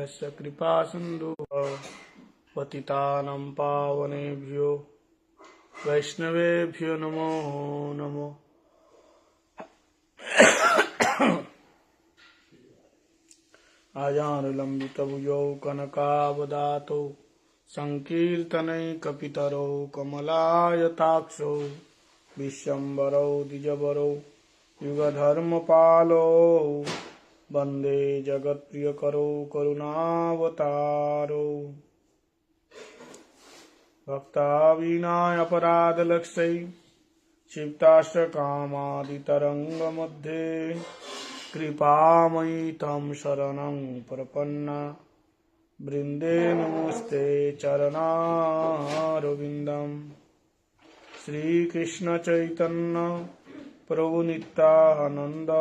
वैश्य कृपा सिंधु पतितानं पावनेभ्यो वैष्णवेभ्यो नमो नमो। आजानुलम्बितभुजौ कनकावदातौ संकीर्तनैकपितरौ कमलायताक्षौ विश्वम्भरौ द्विजवरौ युगधर्मपालौ वन्दे जगत्प्रियकरौ करुणावतारौ। भक्ताविनाय अपराधलक्ष्यै क्षिप्ताश्रकामादितरङ्गमध्ये कृपामयि तं शरणं प्रपन्ना वृन्दे नमस्ते चरणारविन्दम्। श्रीकृष्ण चैतन्य प्रभु नित्यानंद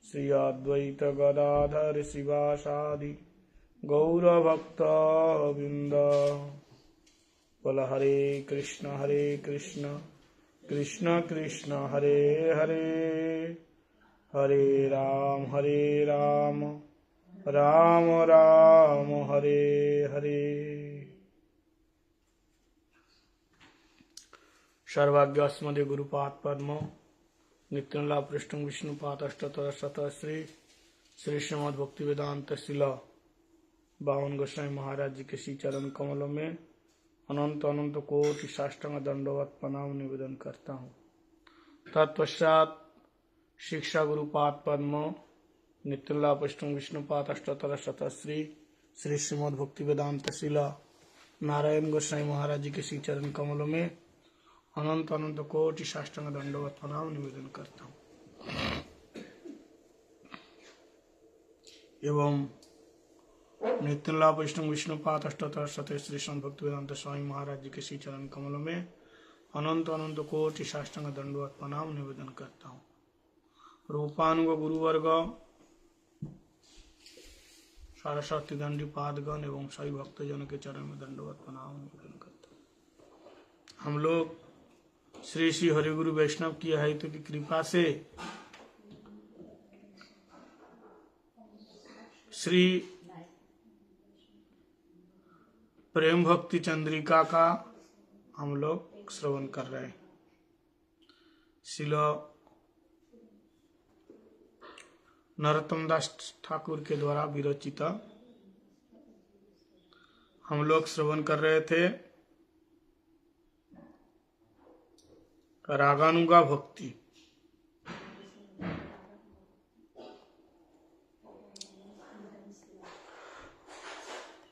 श्री अद्वैत गदाधर शिवासादि गौरभक्तवृन्द। बोल हरे कृष्ण कृष्ण कृष्ण हरे हरे, हरे राम राम राम हरे हरे। सर्वाज्ञस्मदे गुरुपाद पद्म नित्यला पृष्ठं विष्णुपाद अष्टोत्तर शतः श्री श्रीमद् भक्ति वेदांत शिला बावन गोस्वामी महाराज जी के श्री चरण कमलों में अनंत अनंत कोटि साष्टांग दंडवत प्रणाम निवेदन करता हूँ। तत्पश्चात शिक्षा गुरुपाद पद्म नित्यला पृष्ठं विष्णुपाद अष्टोत्तर शतः श्री श्रीमद् भक्ति वेदांत शिला नारायण गोस्वामी महाराज जी के श्री चरण कमलों में अनंत अनंत कोटि साष्टांग दंडवत प्रणाम निवेदन करता हूँ। एवं नित्यला वैष्णव विष्णुपाद अष्टोत्तर शतः श्री संत भक्तिवेदांत स्वामी महाराज जी के श्री चरण कमलों में अनंत अनंत कोटि साष्टांग दंडवत प्रणाम निवेदन करता हूँ। रूपानुग गुरुवर्ग सरस्वती दंडी पादगण एवं सभी भक्तजनों के चरण में दंडवत प्रणाम निवेदन करता हूँ। हम लोग श्री श्री हरिगुरु वैष्णव की हेतु की कृपा से श्री प्रेम भक्ति चंद्रिका का हम लोग श्रवण कर रहे हैं। श्रील नरोत्तम दास ठाकुर के द्वारा विरचित हम लोग श्रवण कर रहे थे रागानुगा भक्ति।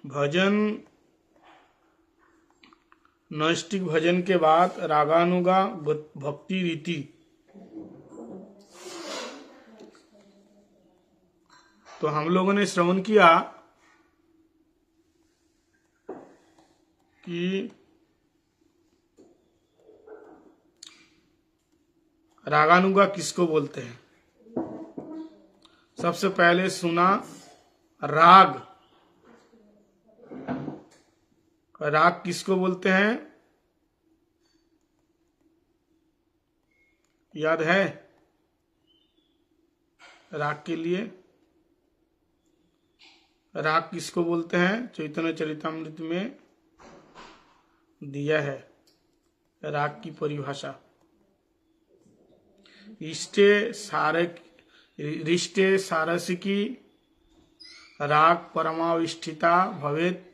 भजन नैष्टिक भजन के बाद रागानुगा भक्ति रीति। तो हम लोगों ने श्रवण किया कि रागानुगा किसको बोलते हैं। सबसे पहले सुना राग। राग किसको बोलते हैं, याद है? राग के लिए राग किसको बोलते हैं, चैतन्य चरितामृत में दिया है राग की परिभाषा। रिष्टे सारसिकी राग परमाविष्ठिता भवेत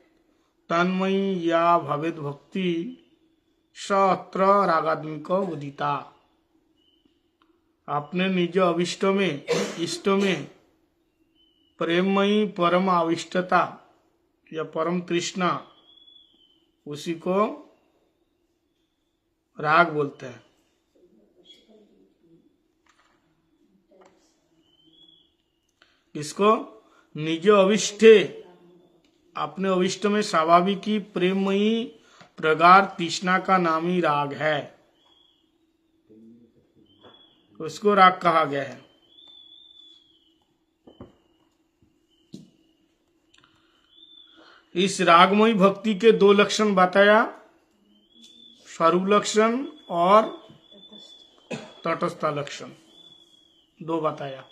तन्मयी या भवेत भक्ति सत्र रागात्मिक उदिता। अपने निज अभिष्ट में इष्ट में प्रेममयी परम आविष्टता या परम तृष्णा, उसी को राग बोलते हैं। इसको निज अविष्टे, अपने अविष्ट में स्वाभाविक ही प्रेममयी प्रगाढ़ तृष्णा का नाम ही राग है, उसको राग कहा गया है। इस रागमयी भक्ति के दो लक्षण बताया, स्वरूप लक्षण और तटस्थ लक्षण, दो बताया।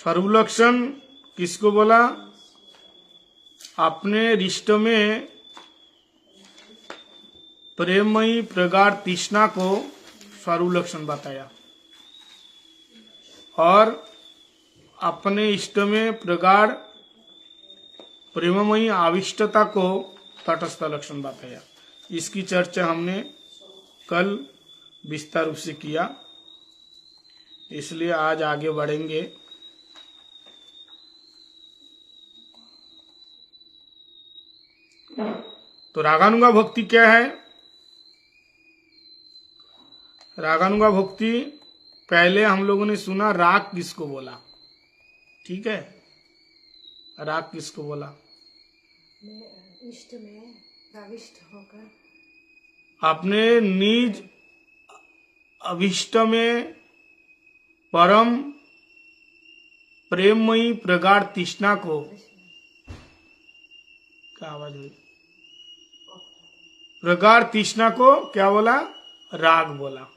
सर्वलक्षण किसको बोला? अपने रिश्ते में प्रेममयी प्रगाढ़ तृष्णा को सर्वलक्षण बताया, और अपने इष्ट में प्रगाढ़ प्रेममयी आविष्टता को तटस्थ लक्षण बताया। इसकी चर्चा हमने कल विस्तार रूप से किया, इसलिए आज आगे बढ़ेंगे। तो रागानुगा भक्ति क्या है? रागानुगा भक्ति पहले हम लोगों ने सुना राग किसको बोला, ठीक है? राग किसको बोला? इष्ट में प्रविष्ट होकर अपने निज अभिष्ट में परम प्रेममयी प्रगाढ़ तृष्णा को, क्या आवाज हुई? प्रगाढ़ तृष्णा को क्या बोला? राग बोला।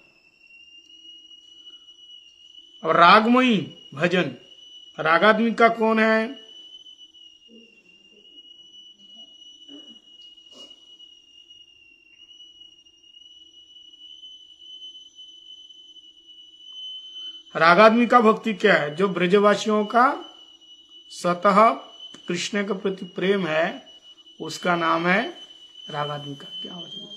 और रागमयी भजन, रागात्मिका कौन है? रागात्मिका भक्ति क्या है? जो ब्रजवासियों का स्वतः कृष्ण के प्रति प्रेम है, उसका नाम है रागात्मिका। क्या मतलब?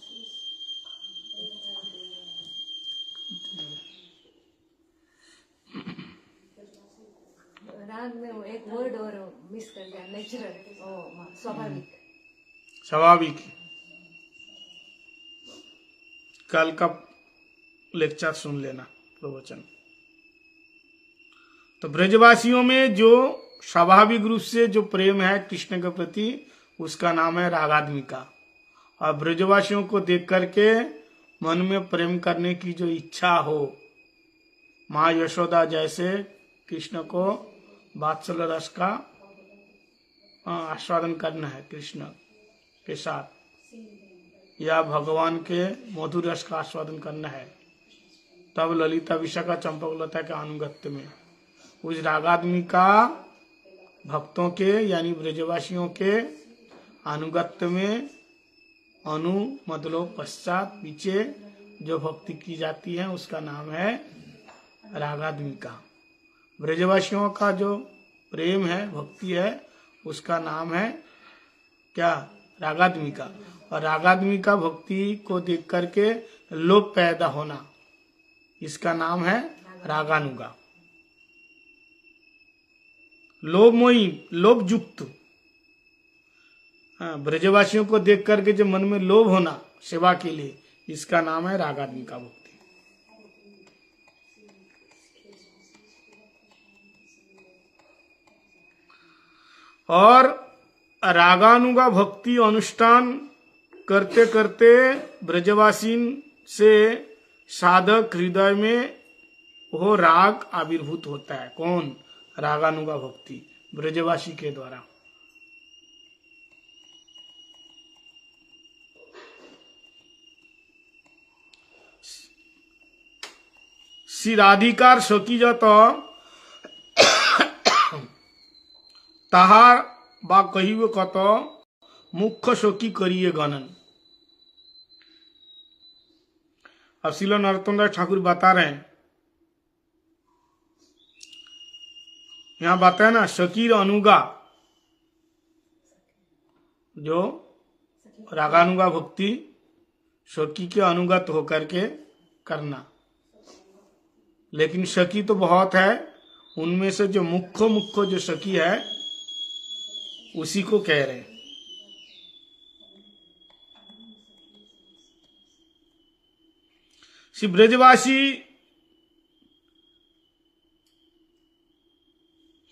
राग में वो एक वर्ड और मिस कर दिया, नेचुरल, स्वाभाविक। स्वाभाविक। कल का लेक्चर सुन लेना, प्रवचन। तो ब्रजवासियों में जो स्वाभाविक रूप से जो प्रेम है कृष्ण के प्रति, उसका नाम है रागात्मिका। और ब्रजवासियों को देख करके मन में प्रेम करने की जो इच्छा हो, माँ यशोदा जैसे कृष्ण को वात्सल्य रस का आस्वादन करना है कृष्ण के साथ, या भगवान के मधुर रस का आस्वादन करना है, तब ललिता विशाखा चंपकलता के अनुगत्य में उस रागात्मिका भक्तों के यानी ब्रजवासियों के अनुगत्य में अनु मतलब पश्चात पीछे जो भक्ति की जाती है, उसका नाम है रागात्मिका। ब्रजवासियों का जो प्रेम है, भक्ति है, उसका नाम है क्या? रागात्मिका। और रागात्मिका भक्ति को देख करके लोभ पैदा होना, इसका नाम है रागानुगा। लोभमयी, लोभ युक्त, ब्रजवासियों को देख करके जो मन में लोभ होना सेवा के लिए, इसका नाम है रागात्मिका भक्ति। और रागानुगा भक्ति अनुष्ठान करते करते ब्रजवासी से साधक हृदय में वो राग आविर्भूत होता है। कौन? रागानुगा भक्ति, ब्रजवासी के द्वारा। श्री राधिकार सखी যত তাহার বা কহিব কত মুখ্য সখী করিয়ে গণন। अब श्रील नरोत्तम दास ठाकुर बता रहे हैं, यहाँ बताया ना सखीर अनुगा, जो रागानुगा भक्ति सखी के अनुगत होकर के करना। लेकिन सखी तो बहुत है, उनमें से जो मुख्य जो सखी है उसी को कह रहे हैं। श्री ब्रजवासी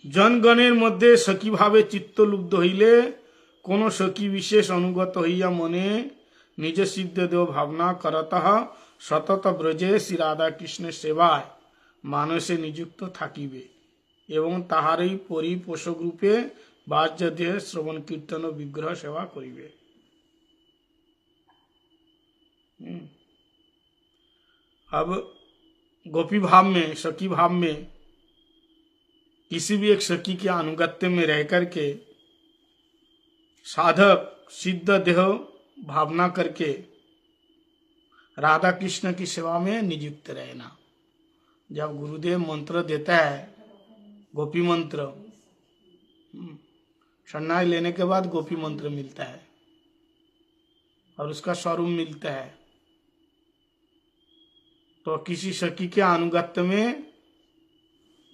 जनगণের মধ্যে সখী ভাবে চিত্তলুব্ধ হইলে কোন সখী বিশেষ অনুগত হইয়া মনে নিজ সিদ্ধ দেব ভাবনা করতঃ সতত ব্রজে শ্রী রাধা কৃষ্ণের সেবায় মানসে নিযুক্ত থাকিবে এবং তাহারই পরিপোষক রূপে বাহ্য দেহে শ্রবণ কীর্তন ও বিগ্রহ সেবা করিবে। अब गोपी भाव में, सखी भाव में किसी भी एक सखी के अनुगत्य में रह करके साधक सिद्ध देह भावना करके राधा कृष्ण की सेवा में नियुक्त रहना। जब गुरुदेव मंत्र देता है, गोपी मंत्र, सन्यास लेने के बाद गोपी मंत्र मिलता है और उसका स्वरूप मिलता है, तो किसी सखी के अनुगत्य में,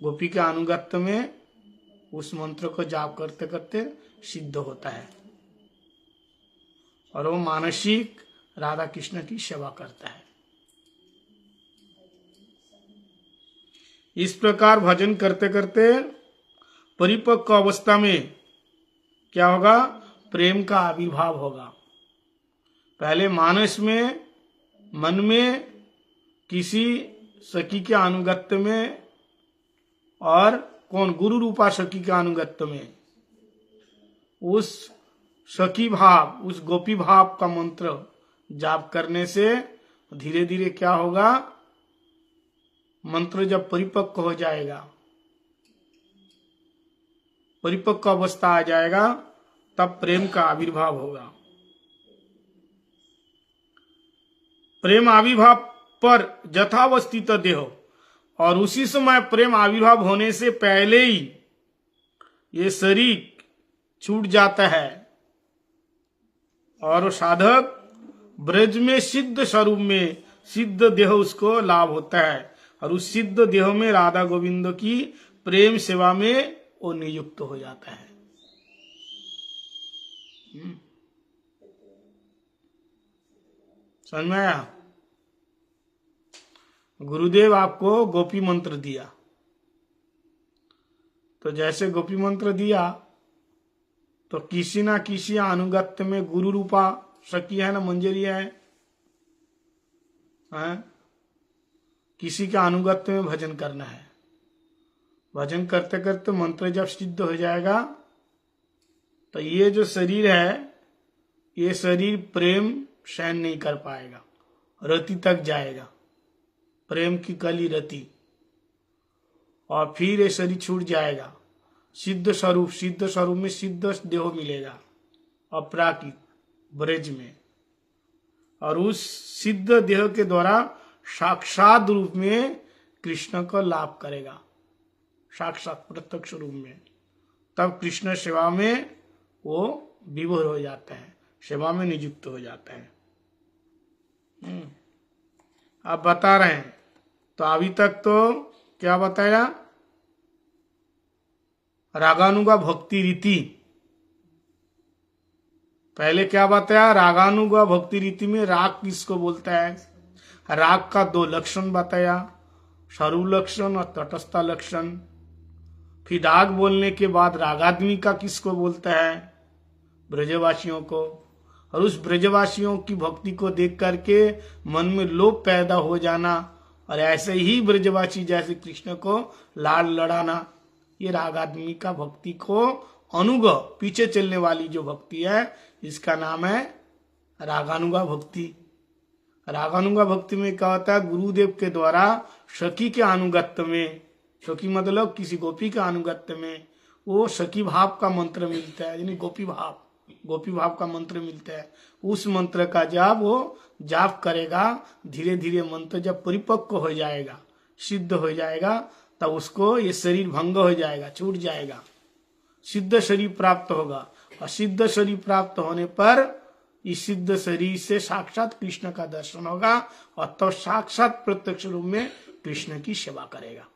गोपी के अनुगत्य में उस मंत्र को जाप करते करते सिद्ध होता है और वो मानसिक राधा कृष्ण की सेवा करता है। इस प्रकार भजन करते करते परिपक्व अवस्था में क्या होगा? प्रेम का आविर्भाव होगा। पहले मानस में, मन में, किसी सखी के अनुगत्य में, और कौन? गुरु रूपा सखी के अनुगत्य में उस सखी भाव, उस गोपी भाव का मंत्र जाप करने से धीरे धीरे क्या होगा? मंत्र जब परिपक्व हो जाएगा, परिपक्व अवस्था आ जाएगा, तब प्रेम का आविर्भाव होगा। प्रेम आविर्भाव पर यथावस्थित देह, और उसी समय प्रेम आविर्भाव होने से पहले ही ये शरीर छूट जाता है और साधक ब्रज में सिद्ध स्वरूप में, सिद्ध देह उसको लाभ होता है और उस सिद्ध देह में राधा गोविंद की प्रेम सेवा में वो नियुक्त हो जाता है। समझ में आया? गुरुदेव आपको गोपी मंत्र दिया, तो जैसे गोपी मंत्र दिया तो किसी ना किसी अनुगत्य में गुरु रूपा सखी है ना, मंजरी है, किसी के अनुगत्य में भजन करना है। भजन करते करते मंत्र जब सिद्ध हो जाएगा तो ये जो शरीर है, ये शरीर प्रेम सहन नहीं कर पाएगा, रति तक जाएगा, प्रेम की कली रति, और फिर ये शरीर छूट जाएगा। सिद्ध स्वरूप में सिद्ध देह मिलेगा अपराकित ब्रज में, और उस सिद्ध देह के द्वारा साक्षात रूप में कृष्ण को लाभ करेगा, साक्षात प्रत्यक्ष रूप में। तब कृष्ण सेवा में वो विभोर हो जाता है, सेवा में नियुक्त हो जाता है। आप बता रहे हैं, तो अभी तक तो क्या बताया? रागानुगा भक्ति रीति। पहले क्या बताया? रागानुगा भक्ति रीति में राग किसको बोलता है? राग का दो लक्षण बताया, स्वरूप लक्षण और तटस्थ लक्षण। फिर राग बोलने के बाद रागात्मी का किसको बोलता है? ब्रजवासियों को। और उस ब्रजवासियों की भक्ति को देख करके मन में लोभ पैदा हो जाना, और ऐसे ही ब्रजवासी जैसे कृष्ण को लाड लड़ाना, ये रागात्मी का भक्ति को अनुग, पीछे चलने वाली जो भक्ति है, इसका नाम है रागानुगा भक्ति। रागानुगा भक्ति में क्या होता है? गुरुदेव के द्वारा सखी के अनुगत्य में, सखी मतलब किसी गोपी के अनुगत्य में वो सखी भाव का मंत्र मिलता है, यानी गोपी भाव का मंत्र मिलता है। उस मंत्र का जब वो जाप करेगा, धीरे धीरे मंत्र जब परिपक्व हो जाएगा, सिद्ध हो जाएगा, तब उसको ये शरीर भंग हो जाएगा, छूट जाएगा, सिद्ध शरीर प्राप्त होगा। और सिद्ध शरीर प्राप्त होने पर इस सिद्ध शरीर से साक्षात कृष्ण का दर्शन होगा, और तब साक्षात प्रत्यक्ष रूप में कृष्ण की सेवा करेगा।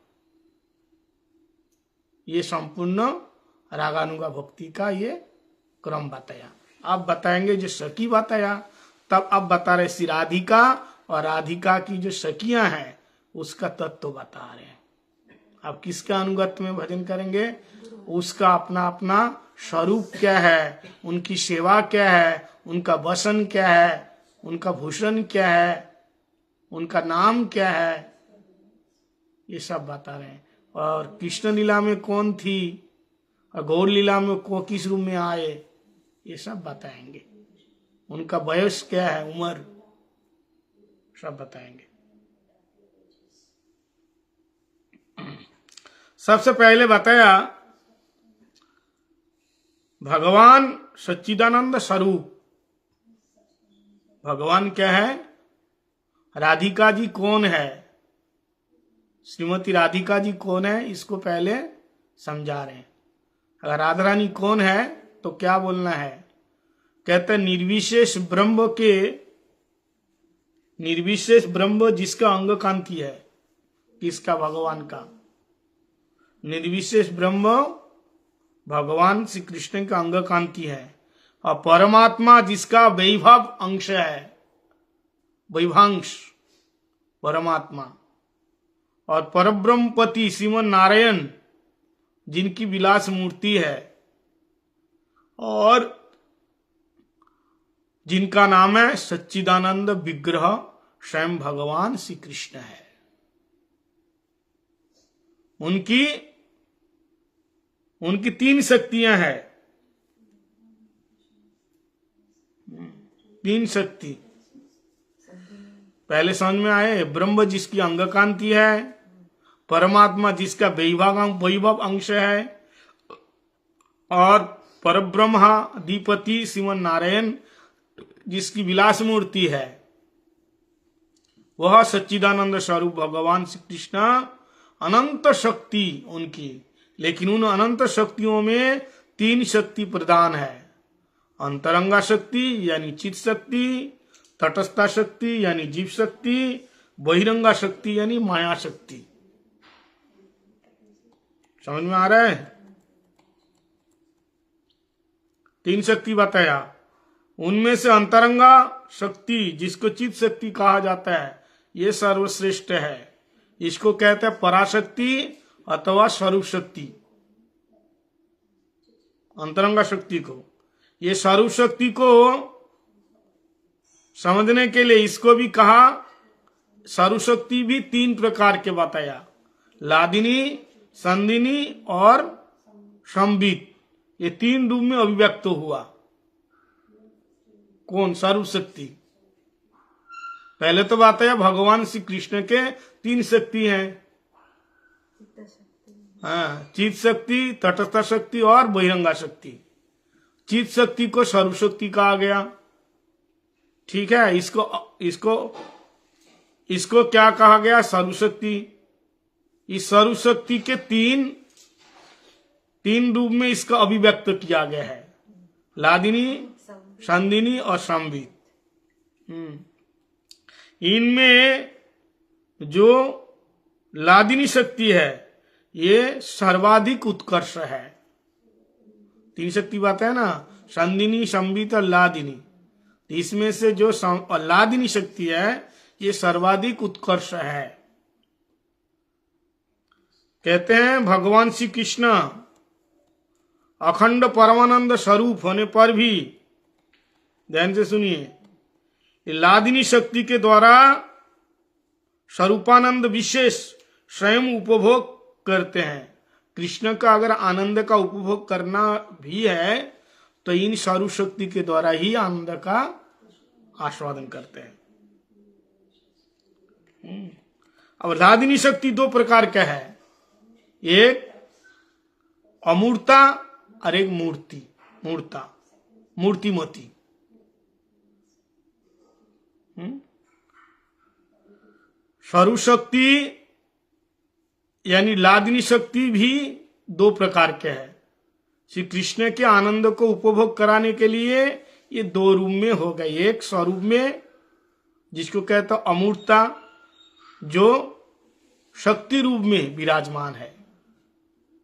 ये संपूर्ण रागानुगा भक्ति का ये क्रम बताया। अब बताएंगे जो सखी बताया, तब अब बता रहे श्री राधिका और राधिका की जो सखियां हैं उसका तत्व बता रहे हैं। अब किसके अनुगत्य में भजन करेंगे? उसका अपना अपना स्वरूप क्या है, उनकी सेवा क्या है, उनका वसन क्या है, उनका भूषण क्या है, उनका नाम क्या है, ये सब बता रहे हैं। और कृष्ण लीला में कौन थी और गौर लीला में किस रूप में आए, ये सब बताएंगे। उनका वयस क्या है, उम्र, सब बताएंगे। सबसे पहले बताया भगवान सच्चिदानंद स्वरूप। भगवान क्या है? राधिका जी कौन है? श्रीमती राधिका जी कौन है, इसको पहले समझा रहे हैं। अगर राधा रानी कौन है तो क्या बोलना है? कहते निर्विशेष ब्रह्म के, निर्विशेष ब्रह्म जिसका अंग कांति है, किसका? भगवान का। निर्विशेष ब्रह्म भगवान श्री कृष्ण का अंग कांति है, और परमात्मा जिसका वैभव अंश है, वैभांश परमात्मा, और परब्रह्मपति श्रीमन नारायण जिनकी विलास मूर्ति है, और जिनका नाम है सच्चिदानंद विग्रह स्वयं भगवान श्री कृष्ण है। उनकी तीन शक्तियां हैं। तीन शक्ति पहले समझ में आए। ब्रह्म जिसकी अंग कांति है, परमात्मा जिसका वैभव अंश है, और परब्रह्माधिपति श्रीमन नारायण जिसकी विलास मूर्ति है, वह सच्चिदानंद स्वरूप भगवान श्री कृष्ण। अनंत शक्ति उनकी, लेकिन उन अनंत शक्तियों में तीन शक्ति प्रधान है। अंतरंगा शक्ति यानी चित शक्ति, तटस्था शक्ति यानी जीव शक्ति, बहिरंगा शक्ति यानी माया शक्ति। समझ में आ रहा है? तीन शक्ति बताया। उनमें से अंतरंगा शक्ति जिसको चित शक्ति कहा जाता है, ये सर्वश्रेष्ठ है। इसको कहते हैं पराशक्ति अथवा स्वरूप शक्ति। अंतरंगा शक्ति को, ये स्वरूप शक्ति को समझने के लिए इसको भी कहा। स्वरूप शक्ति भी तीन प्रकार के बताया, लादिनी, संदिनी और संबित। ये तीन रूप में अभिव्यक्त हुआ। कौन? स्वरूप शक्ति। पहले तो बताया भगवान श्री कृष्ण के तीन शक्ति हैं, हाँ, चित शक्ति, तटस्थ शक्ति और बहिरंगा शक्ति। चित शक्ति को स्वरूप शक्ति कहा गया। ठीक है, इसको क्या कहा गया? स्वरूप शक्ति। इस स्वरूप शक्ति के तीन रूप में इसका अभिव्यक्त किया गया है, लादिनी, संदिनी और संबित। इनमें जो लादिनी शक्ति है ये सर्वाधिक उत्कर्ष है। तीन शक्ति बात है ना, संदिनी, संबित और लादिनी। इसमें से जो लादिनी शक्ति है ये सर्वाधिक उत्कर्ष है। कहते हैं भगवान श्री कृष्ण अखंड परमानंद स्वरूप होने पर भी, ध्यान से सुनिए, लादिनी शक्ति के द्वारा स्वरूपानंद विशेष स्वयं उपभोग करते हैं। कृष्ण का अगर आनंद का उपभोग करना भी है तो इन स्वरूप शक्ति के द्वारा ही आनंद का आस्वादन करते हैं। अब लादिनी शक्ति दो प्रकार का है, एक अमूर्ता और एक मूर्तिमती। स्वरूप शक्ति यानी लादिनी शक्ति भी दो प्रकार के है। श्री कृष्ण के आनंद को उपभोग कराने के लिए ये दो रूप में हो गए। एक स्वरूप में जिसको कहता अमूर्ता, जो शक्ति रूप में विराजमान है,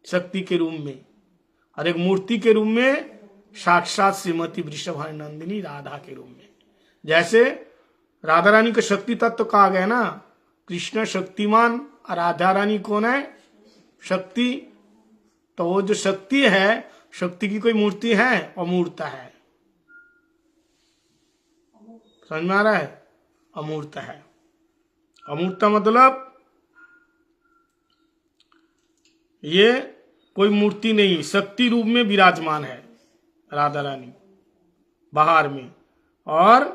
शक्ति के रूप में, और एक मूर्ति के रूप में साक्षात श्रीमती वृषभानुसुते नंदिनी राधा के रूप में। जैसे राधा रानी का शक्ति तत्व कहा गया ना, कृष्ण शक्तिमान और राधा रानी कौन है? शक्ति। तो वो जो शक्ति है, शक्ति की कोई मूर्ति है? अमूर्ता है। समझ में आ रहा है? अमूर्त है। अमूर्त मतलब ये कोई मूर्ति नहीं, शक्ति रूप में विराजमान है राधा रानी बाहर में, और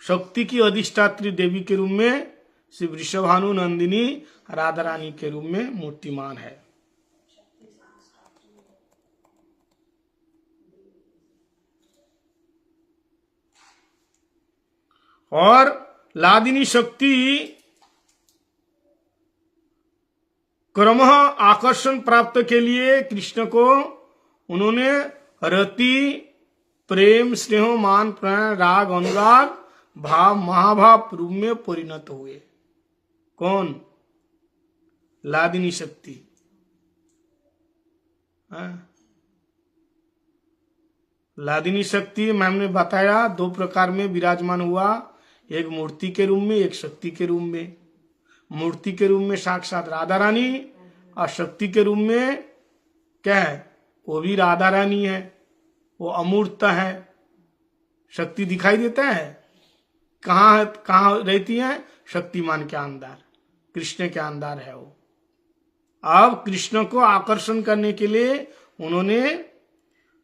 शक्ति की अधिष्ठात्री देवी के रूप में श्री वृषभानु नंदिनी राधा रानी के रूप में मूर्तिमान है। और लादिनी शक्ति क्रमः आकर्षण प्राप्त के लिए कृष्ण को उन्होंने रति, प्रेम, स्नेह, मान, प्रणय, राग, अनुराग, भाव, महाभाव रूप में परिणत हुए। कौन? लादिनी शक्ति। लादिनी शक्ति मैंने बताया दो प्रकार में विराजमान हुआ, एक मूर्ति के रूप में, एक शक्ति के रूप में। मूर्ति के रूप में साक्षात राधा रानी और शक्ति के रूप में क्या है? वो भी राधा रानी है, वो अमूर्त है। शक्ति दिखाई देता है, कहाँ रहती है? शक्तिमान के अंदर, कृष्ण के अंदर है वो। अब कृष्ण को आकर्षण करने के लिए उन्होंने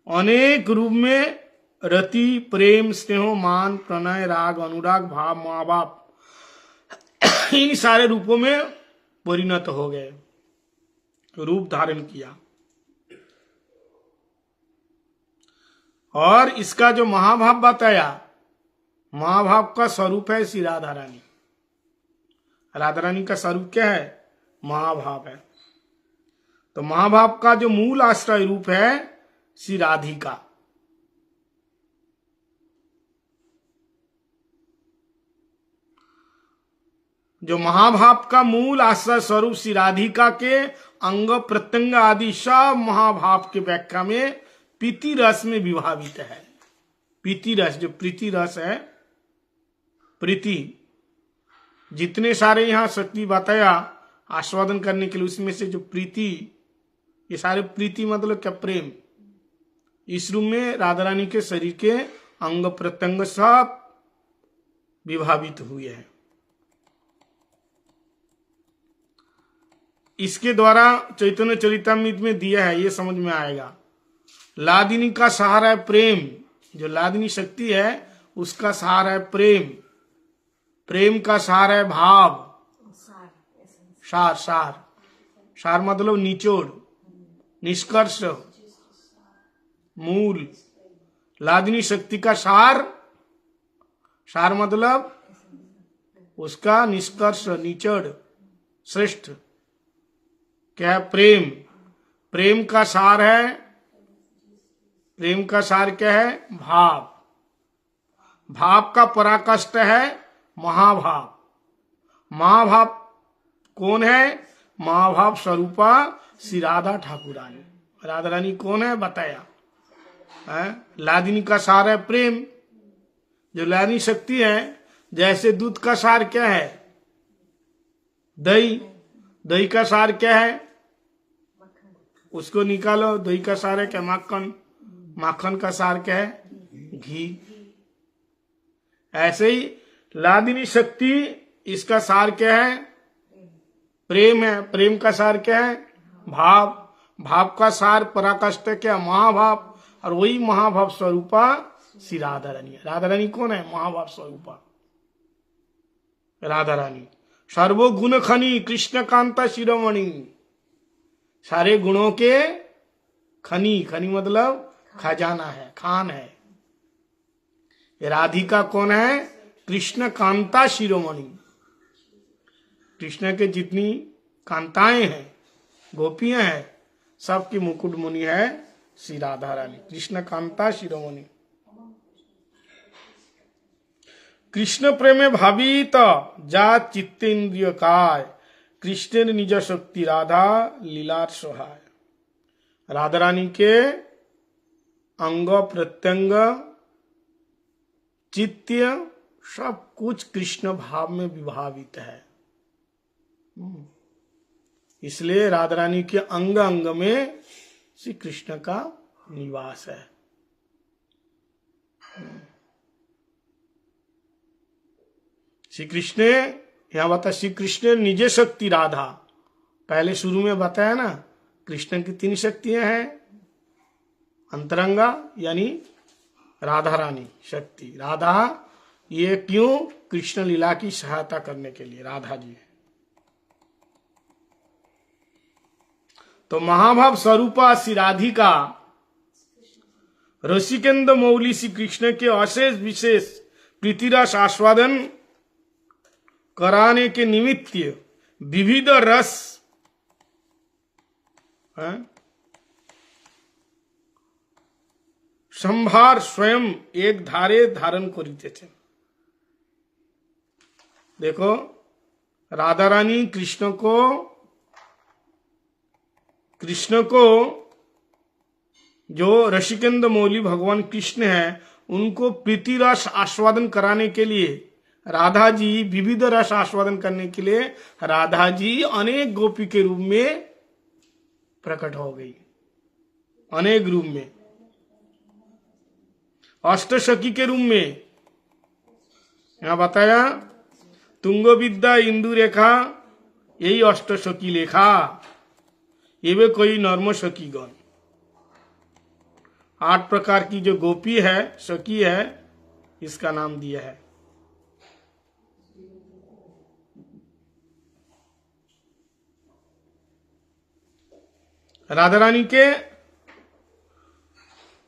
अनेक रूप में रति, प्रेम, स्नेह, मान, प्रणय, राग, अनुराग, भाव, महाभाव इन सारे रूपों में परिणत हो गए, रूप धारण किया। और इसका जो महाभाव बताया, महाभाव का स्वरूप है श्री राधा रानी। राधा रानी का स्वरूप क्या है? महाभाव है। तो महाभाव का जो मूल आश्रय रूप है श्री राधिका। जो महाभाव का मूल आश्रय स्वरूप श्री राधिका के अंग प्रत्यंग आदि सब महाभाव के व्याख्या में प्रीति रस में विभावित है। प्रीति रस, जो प्रीति रस है, प्रीति जितने सारे यहाँ शक्ति बताया आस्वादन करने के लिए, उसमें से जो प्रीति, ये सारे प्रीति मतलब क्या? प्रेम। इस रूप में राधा रानी के शरीर के अंग प्रत्यंग सब विभावित हुए हैं। इसके द्वारा चैतन्य चरितामृत में दिया है, ये समझ में आएगा। लादिनी का सहारा है प्रेम। जो लादिनी शक्ति है उसका सहारा है प्रेम। प्रेम का सहारा है भाव। सार, सार, सार मतलब निचोड़, निष्कर्ष, मूल। लादिनी शक्ति का सार, सार मतलब उसका निष्कर्ष, निचोड़, श्रेष्ठ क्या है? प्रेम। प्रेम का सार है, प्रेम का सार क्या है? भाव। भाव का पराकाष्ठ है महाभाव। महाभाव कौन है? महाभाव स्वरूपा श्री राधा ठाकुरानी। राधा रानी कौन है? बताया है? लादिनी का सार है प्रेम। जो लादिनी शक्ति है, जैसे दूध का सार क्या है? दही। दही का सार क्या है? उसको निकालो, दही का सार है क्या? माखन। माखन का सार क्या है? घी। ऐसे ही लादिनी शक्ति, इसका सार क्या है? प्रेम है। प्रेम का सार क्या है? भाव। भाव का सार पराकाष्ठ क्या? महाभाव। और वही महाभाव स्वरूपा श्री राधा रानी। राधा रानी कौन है? महाभाव स्वरूपा राधा रानी। सर्वगुण खनी कृष्ण कांता शिरोमणि। सारे गुणों के खनी, खनी मतलब खजाना है, खान है। राधिका कौन है? कृष्ण कांता शिरोमणि। कृष्ण के जितनी कांताएं हैं, गोपियां हैं, सबकी मुकुट मुनि है श्री राधा रानी। कृष्ण कांता शिरोमणि। कृष्ण प्रेमे भावित जा चित्तेन्द्रिय काय, कृष्ण निज शक्ति राधा लीलार सहाय। राधा रानी के अंग प्रत्यंग चित्त सब कुछ कृष्ण भाव में विभावित है। इसलिए राधा रानी के अंग अंग में श्री कृष्ण का निवास है। श्री कृष्ण यहां बता, श्री कृष्ण निज शक्ति राधा। पहले शुरू में बताया ना, कृष्ण की 3 शक्तियां हैं। अंतरंगा यानी राधा रानी शक्ति। राधा ये क्यों? कृष्ण लीला की सहायता करने के लिए राधा जी है। तो महाभाव स्वरूपा श्री राधिका रसिकेंद्र मौली श्री कृष्ण के अशेष विशेष प्रीतिरस आस्वादन कराने के निमित्त विविध रस संभार स्वयं एक धारे धारण करितेছেন। देखो, राधा रानी कृष्ण को जो ऋषिकेंद्र मौली भगवान कृष्ण है उनको प्रीति रस आस्वादन कराने के लिए राधा जी, विविध रस आस्वादन करने के लिए राधा जी अनेक गोपी के रूप में प्रकट हो गई, अनेक रूप में, अष्टसखी के रूप में। यहां बताया तुंग विद्या इंदु रेखा, यही अष्टसखी लेखा, ये वे कोई नर्म सखी गण। 8 प्रकार की जो गोपी है, सखी है, इसका नाम दिया है। राधा रानी के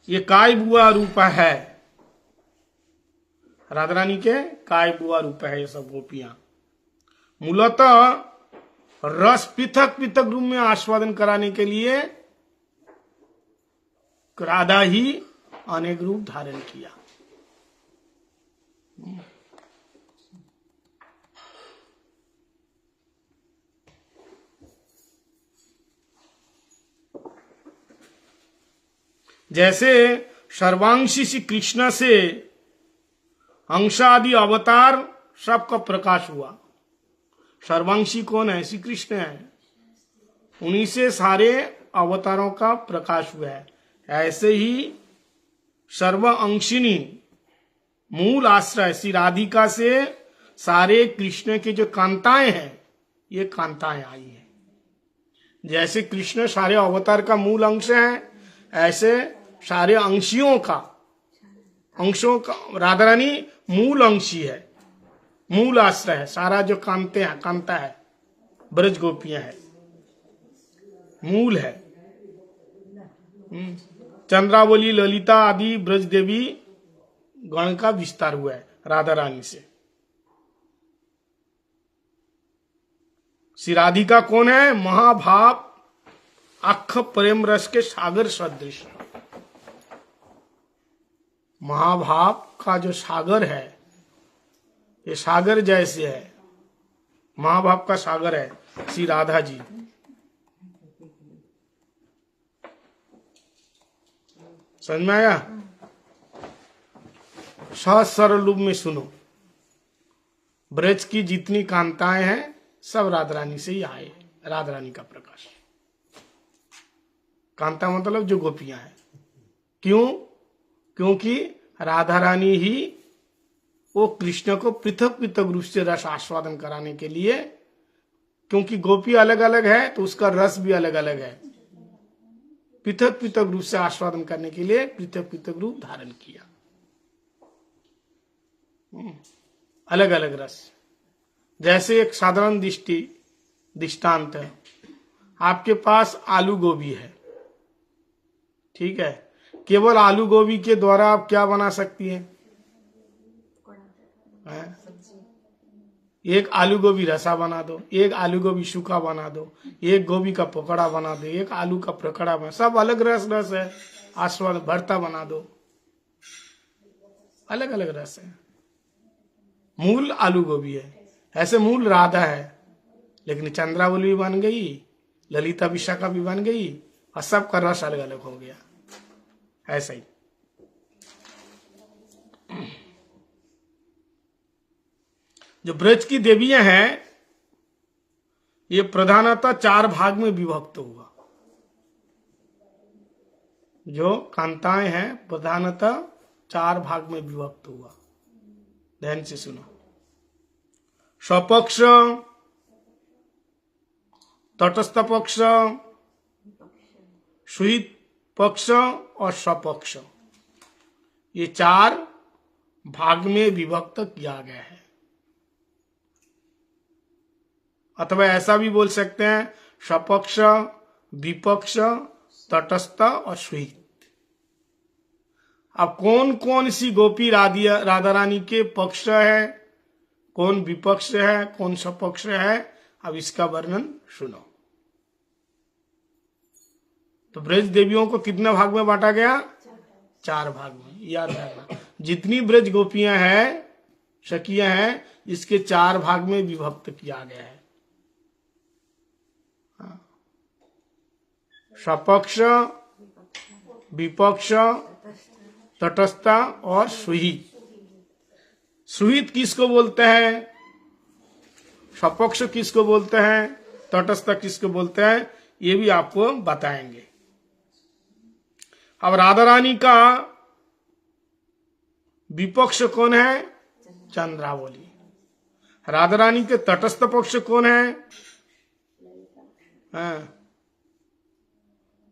ये काय बुआ रूप है, राधा रानी के काय बुआ रूप है ये सब गोपियां। मूलतः रस पृथक पृथक रूप में आस्वादन कराने के लिए राधा ही अनेक रूप धारण किया। जैसे सर्वांशी श्री कृष्ण से अंशादि अवतार सबका प्रकाश हुआ। सर्वांशी कौन है? श्री कृष्ण है, उन्हीं से सारे अवतारों का प्रकाश हुआ है। ऐसे ही सर्व अंशिनी मूल आश्रय श्री राधिका से सारे कृष्ण के जो कांताएं हैं, ये कांताएं आई हैं। जैसे कृष्ण सारे अवतार का मूल अंश है, ऐसे सारे अंशियों का राधा रानी मूल अंशी है, मूल आश्रय है। सारा जो कांता है, ब्रज गोपियां है, मूल है। चंद्रावली, ललिता आदि ब्रज देवी गण का विस्तार हुआ है राधा रानी से। श्री राधिका कौन है? महाभाव अख प्रेम रस के सागर सदृश। महाभाव का जो सागर है, ये सागर जैसे है, महाभाव का सागर है श्री राधा जी। समझ में आया? सहज सरल रूप में सुनो। ब्रज की जितनी कांताएं हैं सब राधा रानी से ही आए, राधा रानी का प्रकाश। कांता मतलब जो गोपियां हैं। क्यों? क्योंकि राधा रानी ही वो कृष्ण को पृथक पृथक रूप से रस आस्वादन कराने के लिए, क्योंकि गोपी अलग अलग है तो उसका रस भी अलग अलग है, पृथक पृथक रूप से आस्वादन करने के लिए पृथक पृथक रूप धारण किया, अलग अलग रस। जैसे एक साधारण दृष्टांत है, आपके पास आलू गोभी है, ठीक है, केवल आलू गोभी के द्वारा आप क्या बना सकती हैं? एक आलू गोभी रसा बना दो, एक आलू गोभी सूखा बना दो, एक गोभी का पकौड़ा बना दो, एक आलू का प्रकड़ा बना, सब अलग रस है, आस्वाद भरता बना दो, अलग अलग रस है। मूल आलू गोभी है, ऐसे मूल राधा है, लेकिन चंद्रावली भी बन गई, ललिता विशाखा भी बन गई, और सबका रस अलग अलग हो गया। ऐसा ही जो ब्रज की देवियां हैं, ये प्रधानतः 4 भाग में विभक्त हुआ। जो कांताएं हैं प्रधानतः 4 भाग में विभक्त हुआ। ध्यान से सुनो। स्वपक्ष, तटस्थ पक्ष, सुहित पक्ष और स्वपक्ष, ये 4 भाग में विभक्त किया गया है। अथवा ऐसा भी बोल सकते हैं, स्वपक्ष, विपक्ष, तटस्थ और सुहित। अब कौन कौन सी गोपी राधा रानी के पक्ष है, कौन विपक्ष है, कौन सपक्ष है, अब इसका वर्णन सुनो। तो ब्रज देवियों को कितने भाग में बांटा गया? 4 भाग में, याद रखना। जितनी ब्रज गोपियां हैं, सखियां हैं, इसके 4 भाग में विभक्त किया गया है। सपक्ष, विपक्ष, तटस्था और सुहित। सुहित किसको बोलते हैं, सपक्ष किसको बोलते हैं, तटस्थ किसको बोलते हैं, ये भी आपको बताएंगे। अब राधा रानी का विपक्ष कौन है? चंद्रावली। राधा रानी के तटस्थ पक्ष कौन है?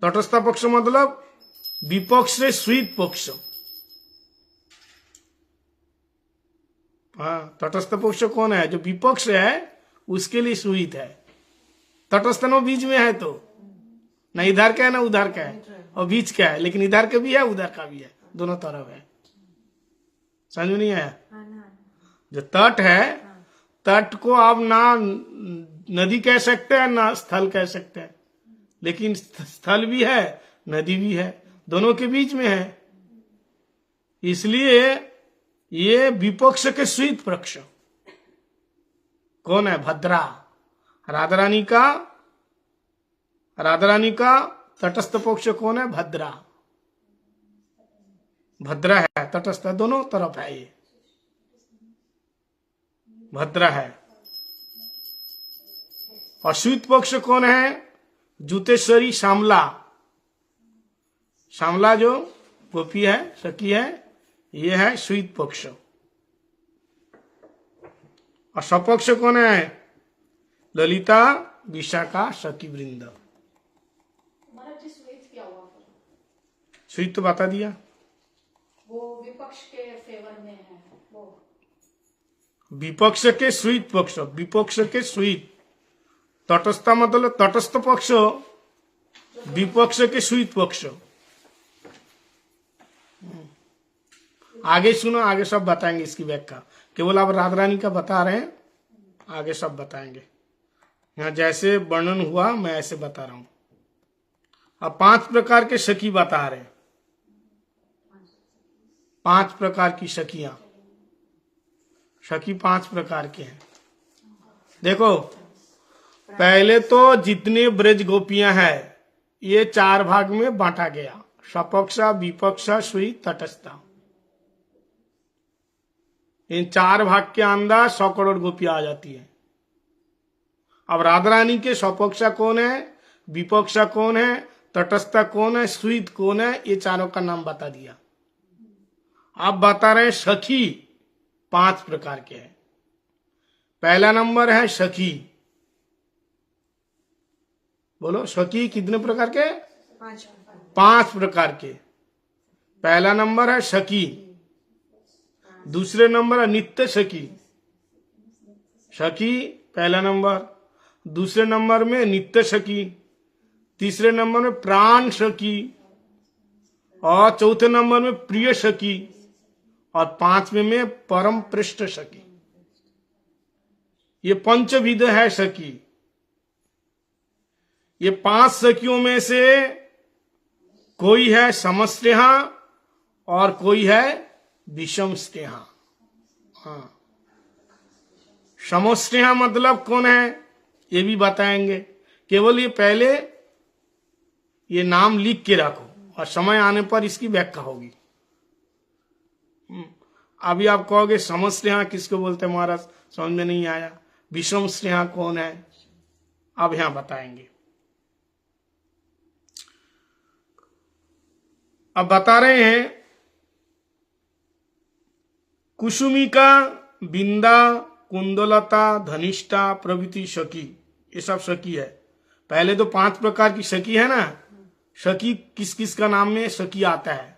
तटस्थ पक्ष मतलब विपक्ष से सुहित पक्ष। तटस्थ पक्ष कौन है? जो विपक्ष है उसके लिए सुहित है। तटस्थ न बीच में है, तो न इधर का है ना उधर का है, और बीच का है, लेकिन इधर का भी है उधर का भी है, दोनों तरफ है। समझ में नहीं आया? जो तट है, तट को आप ना नदी कह सकते हैं ना स्थल कह सकते हैं, लेकिन स्थल भी है नदी भी है, दोनों के बीच में है। इसलिए ये विपक्ष के सुहित पक्ष कौन है? भद्रा। राधा रानी का तटस्थ पक्ष कौन है? भद्रा। भद्रा है, तटस्थ है, दोनों तरफ है, ये भद्रा है। और सुहित पक्ष कौन है? जूतेश्वरी श्यामला। श्यामला जो गोपी है, सखी है, ये है सुहित पक्ष। और सपक्ष कौन है? ललिता, विशाखा, सखी वृंद। सुहित तो बता दिया, वो विपक्ष के फेवर में है। वो विपक्ष के सुहित पक्ष, विपक्ष के सुहित। तटस्थ मतलब तटस्थ पक्ष, विपक्ष के सुहित पक्ष। आगे सुनो, आगे सब बताएंगे इसकी व्याख्या। केवल आप राधा रानी का बता रहे हैं, आगे सब बताएंगे। यहाँ जैसे वर्णन हुआ मैं ऐसे बता रहा हूं। अब 5 प्रकार के सखी बता रहे हैं, 5 प्रकार की सखियां। सखी 5 प्रकार के हैं। देखो, पहले तो जितने ब्रज गोपियां हैं ये 4 भाग में बांटा गया, सपक्षा, विपक्षा, सुहित, तटस्था। इन 4 भाग के अंदर 100 करोड़ गोपियां आ जाती है। अब राधा रानी के सपक्षा कौन है, विपक्षा कौन है, तटस्था कौन है, सुहित कौन है, ये चारों का नाम बता दिया। आप बता रहे हैं सखी 5 प्रकार के हैं। पहला नंबर है सखी। बोलो, सखी कितने प्रकार के? 5 प्रकार के। पहला नंबर है सखी, दूसरे नंबर है नित्य सखी। सखी पहला नंबर, दूसरे नंबर में नित्य सखी, तीसरे नंबर में प्राण सखी, और चौथे नंबर में प्रिय सखी, और 5वें में परम पृष्ठ सखी। ये पंचविध है सखी। ये 5 सखियों में से कोई है समस्नेहा और कोई है विषम स्नेहा। हाँ, समस्नेहा मतलब कौन है ये भी बताएंगे। केवल ये पहले ये नाम लिख के रखो और समय आने पर इसकी व्याख्या होगी। अभी आप कहोगे समस्नेहा किसको बोलते हैं महाराज, समझ में नहीं आया। विषम स्नेहा कौन है, अब यहां बताएंगे। अब बता रहे हैं कुसुमिका, बिंदा, कुंदलता, धनिष्ठा प्रभृति सखी, ये सब सखी है। पहले तो 5 प्रकार की सखी है ना। सखी किस किस का नाम में सखी आता है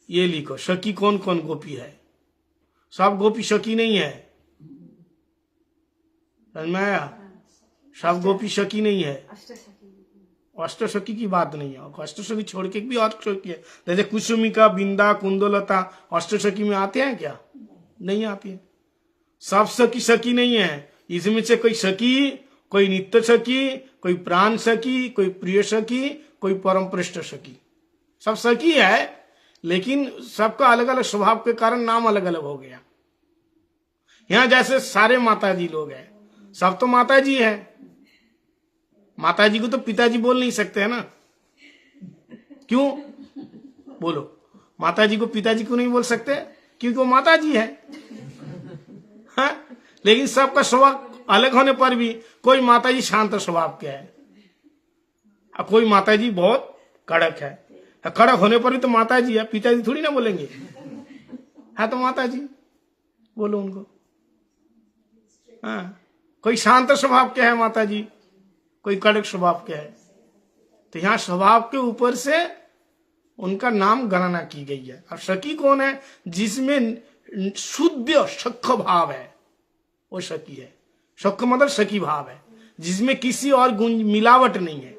ये लिखो। सखी कौन कौन गोपी है, सब गोपी सखी नहीं है, समझ में आया? सब गोपी सखी नहीं है। अष्टसखी की बात नहीं है, अष्टसखी छोड़ के भी और सखी है, जैसे कुसुमिका, बिंदा, कुंदलता अष्टसखी में आते हैं क्या? नहीं आती है। सब सखी सखी नहीं है, इसमें से कोई सखी, कोई नित्य सखी, कोई प्राण सखी, कोई प्रिय सखी, कोई परम पृष्ठ सखी, सब सखी है, लेकिन सबका अलग अलग स्वभाव के कारण नाम अलग अलग हो गया। यहां जैसे सारे माताजी लोग हैं, सब तो माताजी है, माताजी को तो पिताजी बोल नहीं सकते है ना, क्यों? बोलो, माताजी को पिताजी क्यों नहीं बोल सकते? क्योंकि वो माताजी है। हाँ? लेकिन सबका स्वभाव अलग होने पर भी कोई माताजी शांत स्वभाव के है और कोई माताजी बहुत कड़क है। कड़क होने पर भी तो माताजी है, पिताजी थोड़ी ना बोलेंगे। है तो माताजी, बोलो उनको। हाँ, कोई शांत स्वभाव के है माताजी, कोई कड़क स्वभाव के है। तो यहाँ स्वभाव के ऊपर से उनका नाम गणना की गई है। और सखी कौन है? जिसमें शुद्ध सख भाव है, वो सखी है। सख मतलब सखी भाव है, जिसमें किसी और गुण मिलावट नहीं है,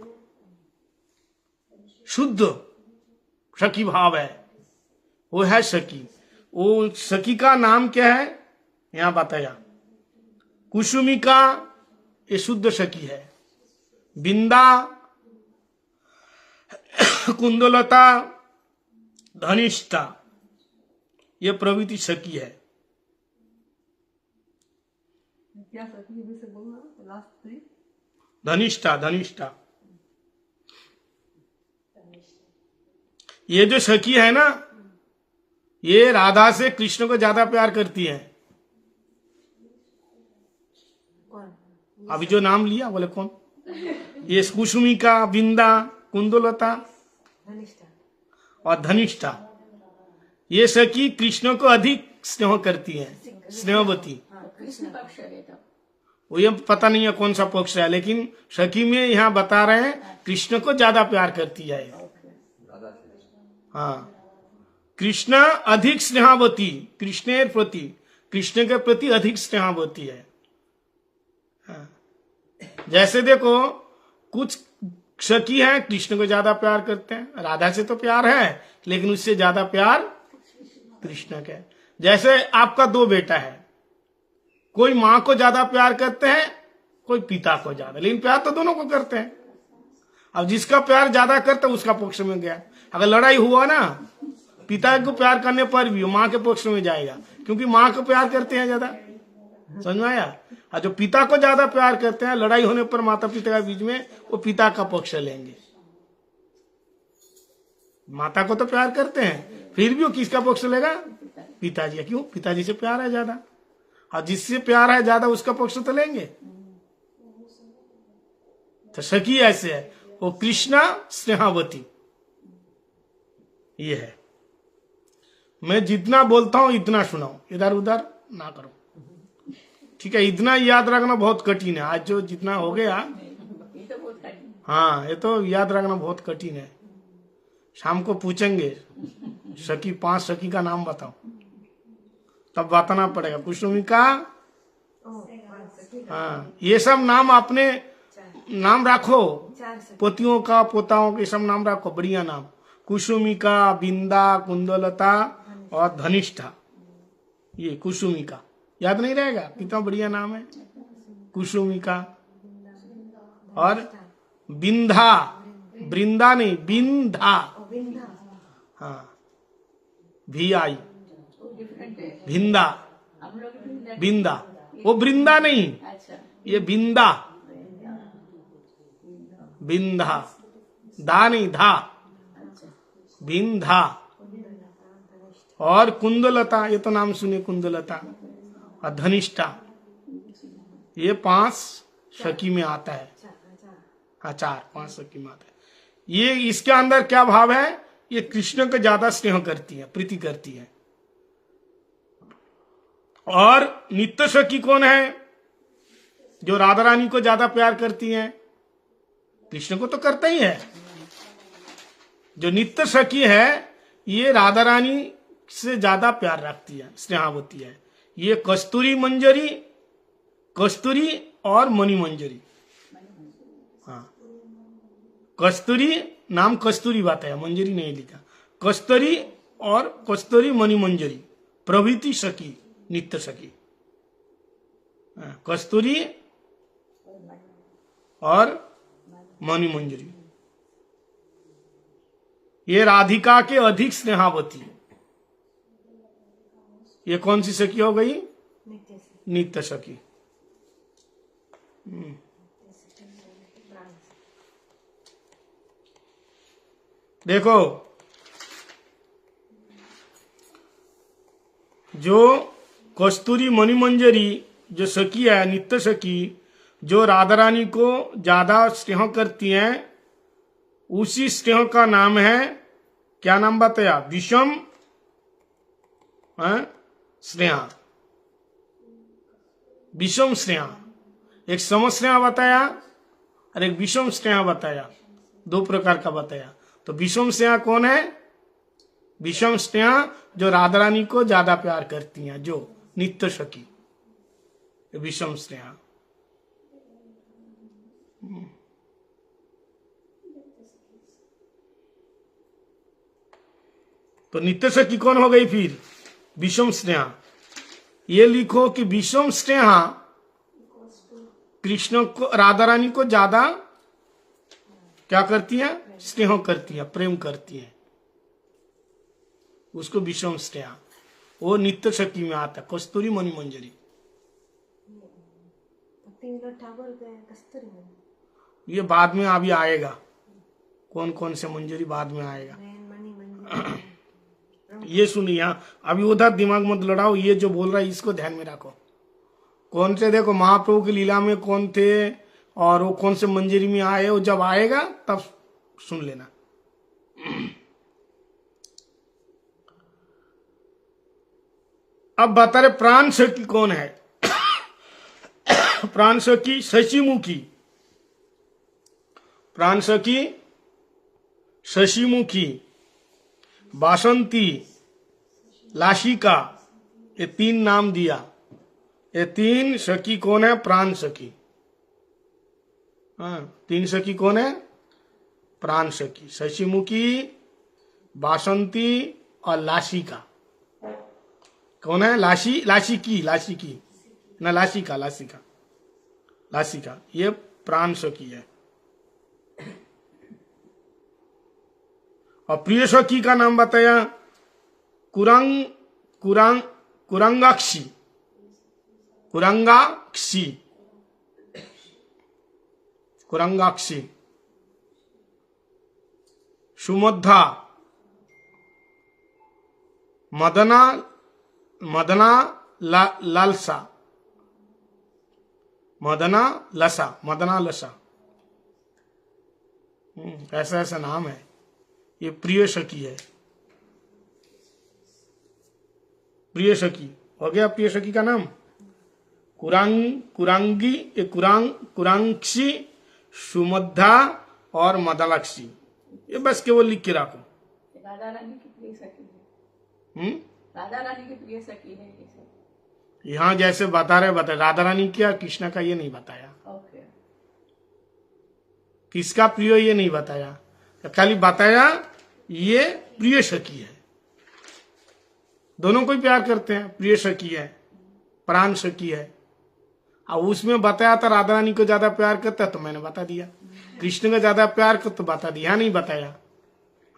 शुद्ध सखी भाव है, वो है सखी। वो सखी का नाम क्या है यहां बताया। कुसुमिका ये शुद्ध सखी है, बिंदा, कुंदलता, धनिष्ठा ये प्रवृत्ति सखी है। क्या सखी भी से बोलना लास्ट थ्री? धनिष्ठा, धनिष्ठा ये जो सखी है ना, ये राधा से कृष्ण को ज्यादा प्यार करती है। कौन? अभी जो नाम लिया बोले कौन? ये कुसुमिका, बिंदा, कुंदलता धनिष्ठा और धनिष्ठा ये सखी कृष्ण को अधिक स्नेह करती है, स्नेहवती। कृष्ण पक्ष है तो वो ये पता नहीं है कौन सा पक्ष है, लेकिन सखी में यहाँ बता रहे हैं कृष्ण को ज्यादा प्यार करती है। हाँ, कृष्ण अधिक स्नेहावती, कृष्णेर प्रति, कृष्ण के प्रति अधिक स्नेहावती है। हाँ। जैसे देखो कुछ सखी है कृष्ण को ज्यादा प्यार करते हैं, राधा से तो प्यार है लेकिन उससे ज्यादा प्यार कृष्ण का है। जैसे आपका दो बेटा है, कोई माँ को ज्यादा प्यार करते हैं, कोई पिता को ज्यादा, लेकिन प्यार तो दोनों को करते हैं। अब जिसका प्यार ज्यादा करता है उसका पक्ष में गया। अगर लड़ाई हुआ ना, पिता को प्यार करने पर भी माँ के पक्ष में जाएगा, क्योंकि माँ को प्यार करते हैं ज्यादा। समझ में आया? और जो पिता को ज्यादा प्यार करते हैं, लड़ाई होने पर माता पिता के बीच में, वो पिता का पक्ष लेंगे। माता को तो प्यार करते हैं, फिर भी वो किसका पक्ष लेगा? पिताजी। क्यों? पिताजी से प्यार है ज्यादा, और जिससे प्यार है ज्यादा उसका पक्ष तो लेंगे। तो सखी ऐसे है, वो कृष्णा स्नेहावती ये है। मैं जितना बोलता हूं इतना सुनाओ, इधर उधर ना करो, ठीक है? इतना याद रखना बहुत कठिन है। आज जो जितना हो गया, ये तो बहुत कठिन। हाँ, ये तो याद रखना बहुत कठिन है। शाम को पूछेंगे सखी, 5 सखी का नाम बताओ, तब बताना पड़ेगा। कुसुमिका, हाँ, ये सब नाम अपने नाम रखो, पोतियों का, पोताओं के सब नाम रखो, बढ़िया नाम। कुसुमिका, बिंदा, कुंदलता और धनिष्ठा, ये कुसुमिका याद नहीं रहेगा? कितना बढ़िया नाम है कुसुमिका। और बिंधा, वृंदा नहीं, बिंधा, हाँ, भी आई, भिंदा, हम लोग बिंदा, वो वृंदा नहीं, अच्छा ये बिंदा, बिंधा, धा नहीं, धा, बिंधा। और कुंदलता, ये तो नाम सुने, कुंदलता और धनिष्ठा, ये 5 सखी में आता है। हाँ, 5 सखी में आता है। ये इसके अंदर क्या भाव है? ये कृष्ण को ज्यादा स्नेह करती है, प्रीति करती है। और नित्य सखी कौन है? जो राधा रानी को ज्यादा प्यार करती है। कृष्ण को तो करता ही है। जो नित्य सखी है, ये राधा रानी से ज्यादा प्यार रखती है, स्नेहावती है। ये कस्तूरी मंजरी, कस्तूरी और मणि मंजरी, हाँ, कस्तूरी नाम कस्तूरी बताया, मंजरी नहीं लिखा। कस्तूरी और कस्तूरी मणि मंजरी प्रभृति सखी नित्य सखी। कस्तूरी और मणि मंजरी ये राधिका के अधिक स्नेहावती। ये कौन सी सखी हो गई? नित्य से नित्य सखी। देखो जो कस्तूरी मणिमंजरी जो सखी है, नित्य सखी, जो राधा रानी को ज्यादा स्नेह करती हैं, उसी स्नेह का नाम है, क्या नाम बताया? विषम स्नेह। विषम स्नेह, एक सम स्नेह बताया और एक विषम स्नेह बताया, दो प्रकार का बताया। तो विषम स्नेह कौन है? विषम स्नेह जो राधा रानी को ज्यादा प्यार करती हैं, जो नित्य सखी, विषम स्नेह। तो नित्य सखी कौन हो गई फिर? विषम स्नेह। ये लिखो कि विषम स्नेह कृष्ण को, राधा रानी को ज्यादा क्या करती है? स्नेह करती है, प्रेम करती है, उसको विषम स्नेह। वो नित्य सखी में आता है, कस्तूरी मणि मंजरी। ठाकुर कस्तूरी में ये बाद में अभी आएगा, कौन कौन से मंजरी बाद में आएगा। ये सुनिए, अभी उधर दिमाग मत लड़ाओ, ये जो बोल रहा है इसको ध्यान में रखो। कौन से, देखो महाप्रभु की लीला में कौन थे और वो कौन से मंजरी में आए, वो जब आएगा तब सुन लेना। अब बता रहे प्राण सखी कौन है? प्राण सखी शशिमुखी। प्राण सखी शशिमुखी, बासंती, लाशिका, ये तीन नाम दिया। ये तीन सखी कौन है? प्राण सखी। तीन सखी कौन है? प्राण सखी, शशिमुखी, बासंती और लाशिका। कौन है? लाशिकी ना, लाशिका, ये प्राण सखी है। और प्रिय सखी का नाम बताया कुरंगाक्षी। सुमध्या, मदना लसा, ऐसा ऐसा नाम है। ये प्रिय सखी है। प्रिय सखी हो गया, प्रिय सखी का नाम। कुरांगी, कुरांक्षी, सुमध्या और मदलाक्षी। ये बस केवल लिख के रखो। राधा रानी की प्रिय सखी है। राधा रानी की प्रिय सखी है। यहाँ जैसे बता राधा रानी क्या, कृष्ण का ये नहीं बताया। ओके। किसका प्रिय ये नहीं बताया, खाली बताया ये प्रिय सखी है। दोनों को ही प्यार करते हैं, प्रिय सखी है, प्राण सखी है। अब उसमें बताया था राधा रानी को ज्यादा प्यार करता, तो मैंने बता दिया। कृष्ण को ज्यादा प्यार कर तो बता दिया, नहीं बताया।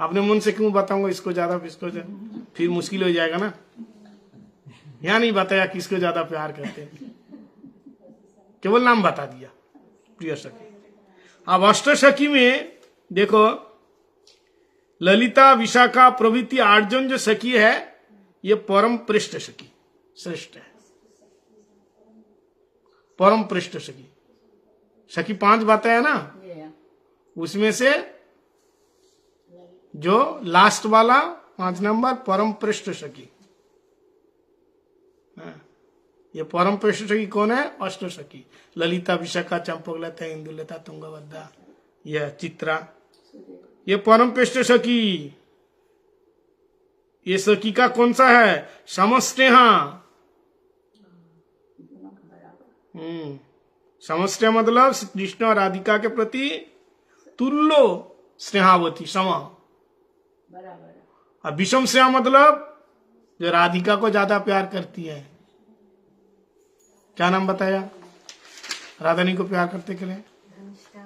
अपने मन से क्यों बताऊंगा इसको ज्यादा, इसको ज्यादा, फिर मुश्किल हो जाएगा ना। यहाँ नहीं बताया किसको ज्यादा प्यार करते हैं, केवल नाम बता दिया, प्रिय सखी। अब अष्ट सखी में देखो, ललिता, विशाखा प्रभृति 8 जन जो सखी है, ये परम पृष्ठ सखी, श्रेष्ठ है। परम पृष्ठ सखी, सखी 5 बताया ना, उसमें से जो लास्ट वाला 5 नंबर परम पृष्ठ सखी। ये परम पृष्ठ सखी कौन है? अष्ट सखी। ललिता, विशाखा, चंपकलता, इंदुलता, तुंगभद्रा, यह चित्रा, ये परम पृष्ठ सखी। ये सखी का कौन सा है? समस्नेहा। समस्या मतलब कृष्ण और राधिका के प्रति तुल्लो स्नेहावती समा। बराबर और विषम स्नेहा मतलब जो राधिका को ज्यादा प्यार करती है। क्या नाम बताया राधा रानी को प्यार करते के लिए? धनिष्ठा,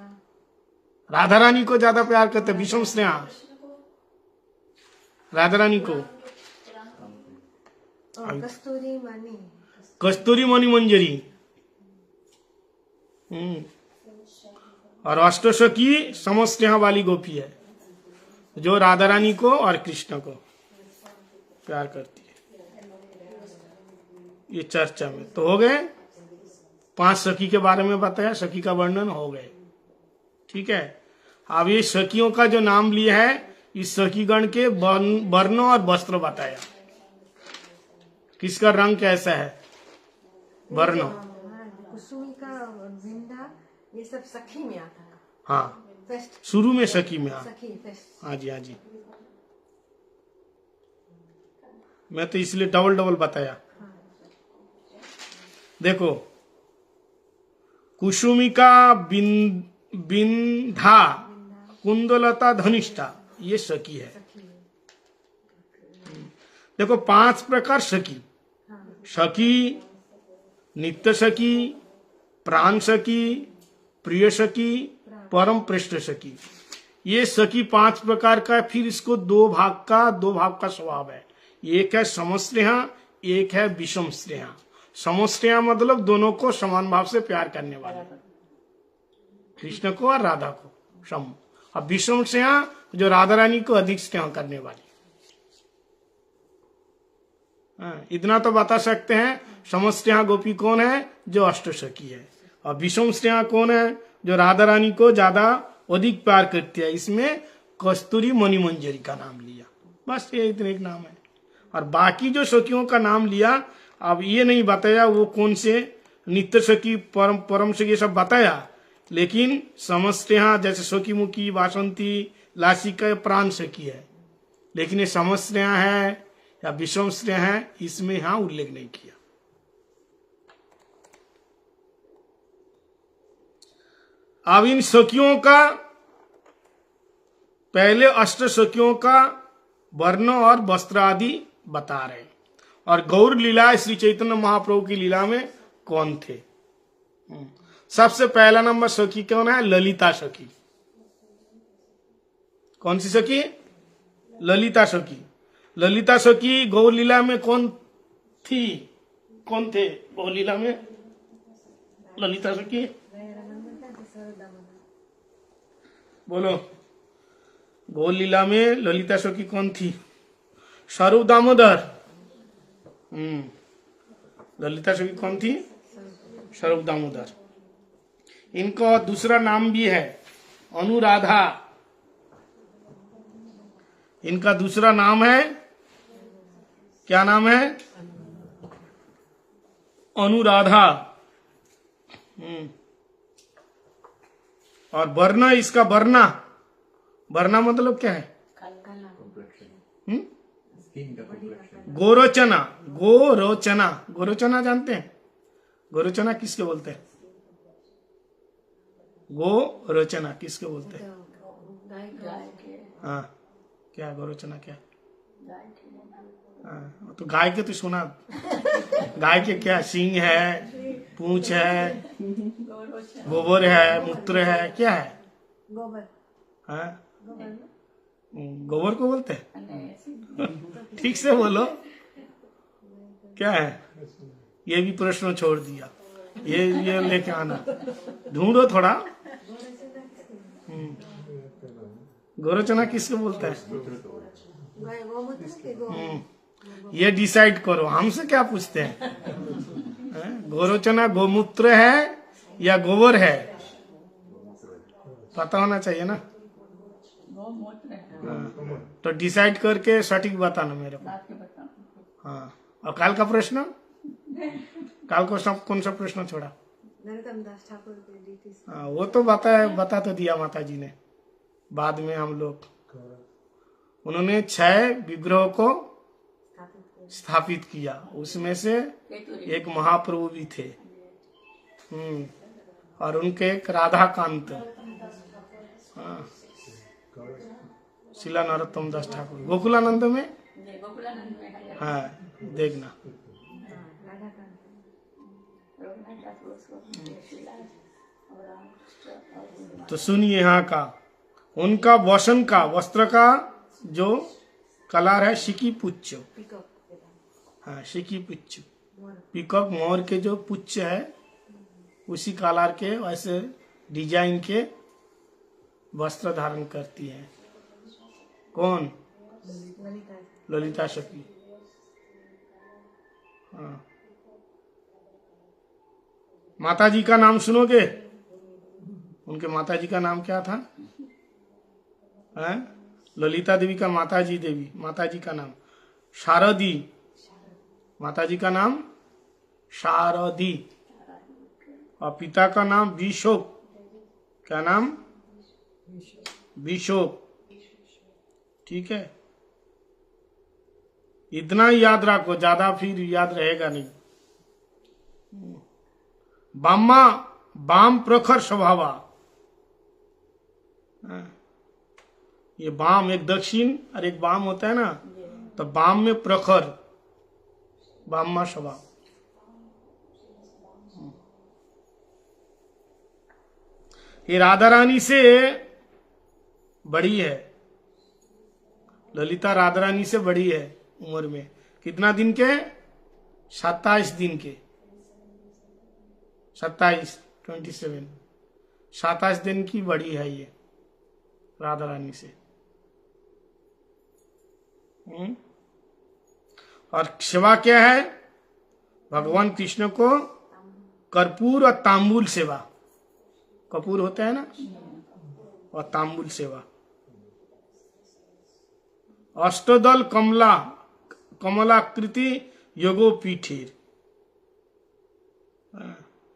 राधा रानी को ज्यादा प्यार करते विषम स्नेहा राधा रानी को। और कस्तूरी मणि, कस्तूरी मणि मंजरी। और अष्टसखी समस्नेहा वाली गोपी है जो राधा रानी को और कृष्ण को प्यार करती है। ये चर्चा में तो हो गए 5 सखी के बारे में बताया, सखी का वर्णन हो गए। ठीक है, अब ये सखियों का जो नाम लिया है इस सखीगण के वर्ण और वस्त्र बताया। किसका रंग कैसा है, वर्ण। कुसुमी का विंदा, ये सब सखी में आता है। हाँ, फेस्ट, शुरू में सखी में। हाँ सखी फेस्ट। हाँ जी, हाँ जी। मैं तो इसलिए डबल डबल बताया। देखो, कुसुमिका, बिंधा, कुंदलता, धनिष्ठा, ये सखी है। देखो 5 प्रकार सखी, सखी, नित्य सखी, प्राण सखी, प्रिय सखी, परम पृष्ठ सखी। ये सखी 5 प्रकार का है। फिर इसको 2 भाग का स्वभाव है। एक है समस्नेहा, एक है विषम स्नेहा। समस्नेहा मतलब दोनों को समान भाव से प्यार करने वाले, कृष्ण को और राधा को सम। अब विषम स्नेहा जो राधा रानी को अधिक स्नेह करने वाली। इतना तो बता सकते हैं समस्नेहा गोपी कौन है, जो अष्टसखी है। और विषम स्नेहा कौन है, जो राधा रानी को ज्यादा अधिक प्यार करती है। इसमें कस्तूरी मणि मंजरी का नाम लिया, बस ये इतने एक नाम है। और बाकी जो सखियों का नाम लिया, अब ये नहीं बताया वो कौन से, नित्य सखी, परम सखी, सब बताया। लेकिन समस्नेहा जैसे सखी मुखी, वासंती, लासिका प्राण सखी है। लेकिन ये समस्नेहा है या विषम स्नेह है, इसमें यहां उल्लेख नहीं किया। अब इन सखियों का पहले अष्ट सखियों का वर्ण और वस्त्र आदि बता रहे हैं। और गौर लीला श्री चैतन्य महाप्रभु की लीला में कौन थे। सबसे पहला नंबर सखी कौन है, ललिता सखी। कौन सी सखी, ललिता सखी। ललिता सखी गौर लीला में कौन थी, कौन थे गौर लीला में ललिता सखी, बोलो। गौर लीला में ललिता सखी कौन थी, स्वरूप दामोदर। ललिता सखी कौन थी, स्वरूप दामोदर। इनका दूसरा नाम भी है अनुराधा। इनका दूसरा नाम है, क्या नाम है, अनुराधा। और वर्ण इसका वर्णा, वर्णा मतलब क्या है, गोरोचना। गोरोचना, गोरोचना जानते हैं, गोरोचना किसके बोलते हैं, गोरोचना किसके बोलते हैं। हाँ, क्या गोरोचना क्या, हाँ, तो गाय के तो सुना, गाय के क्या सींग है, पूंछ है, गोबर है, मूत्र है, क्या है, गोबर। हाँ, गोबर को बोलते हैं। ठीक से बोलो, क्या है। ये भी प्रश्न छोड़ दिया, ये लेके आना, ढूंढो थोड़ा। गोरोचना किसको बोलता है, ये डिसाइड करो, हमसे क्या पूछते हैं। गोरोचना गोमूत्र है या गोबर है, पता होना चाहिए ना। तो डिसाइड करके सटीक बताना मेरे को। हाँ, और काल का प्रश्न, काल को सब कौन सा प्रश्न छोड़ा, नरोत्तम दास ठाकुर के रीति से। हाँ, वो तो बता तो दिया माता जी ने। बाद में हम लोग, उन्होंने 6 विग्रहों को स्थापित किया, उसमें से एक महाप्रभु भी थे। और उनके एक राधा कांत, हाँ, शिला नरोत्तम दास ठाकुर गोकुलानंद में, ये गोकुलानंद में है। हाँ देखना। राधा कांत रघुनाथ दास गोस्वामी, तुलसीदास और रामकृष्ण और हिंदू। तो सुनिए यहाँ का, उनका वसन का वस्त्र का जो कलर है शिकी पुच्छ। पिकअप हाँ, शिकी पुच्छ, मोर पिकॉक मोर के जो पुच्छ है उसी कलर के वैसे डिजाइन के वस्त्र धारण करती है। कौन? ललिता ललिता सखी। हाँ, माता जी का नाम सुनोगे? उनके माता जी का नाम क्या था? हैं? ललिता देवी का माता जी का नाम शारदी। माता जी का नाम शारदी और पिता का नाम विशोक। क्या नाम? विशोक। ठीक है, इतना ही याद रखो, ज्यादा फिर याद रहेगा नहीं। बामा बाम प्रखर स्वभावा। ये बाम एक दक्षिण और एक बाम होता है ना, तो बाम में प्रखर, बामा स्वभाव। ये राधा रानी से बड़ी है, ललिता राधा रानी से बड़ी है उम्र में। कितना दिन के? 27 दिन के। 27 दिन की बड़ी है ये राधा रानी से। और सेवा क्या है? भगवान कृष्ण को कर्पूर और तांबूल सेवा। कपूर होता है ना, और तांबूल सेवा। अष्टदल कमलाकृति योगोपीठेर।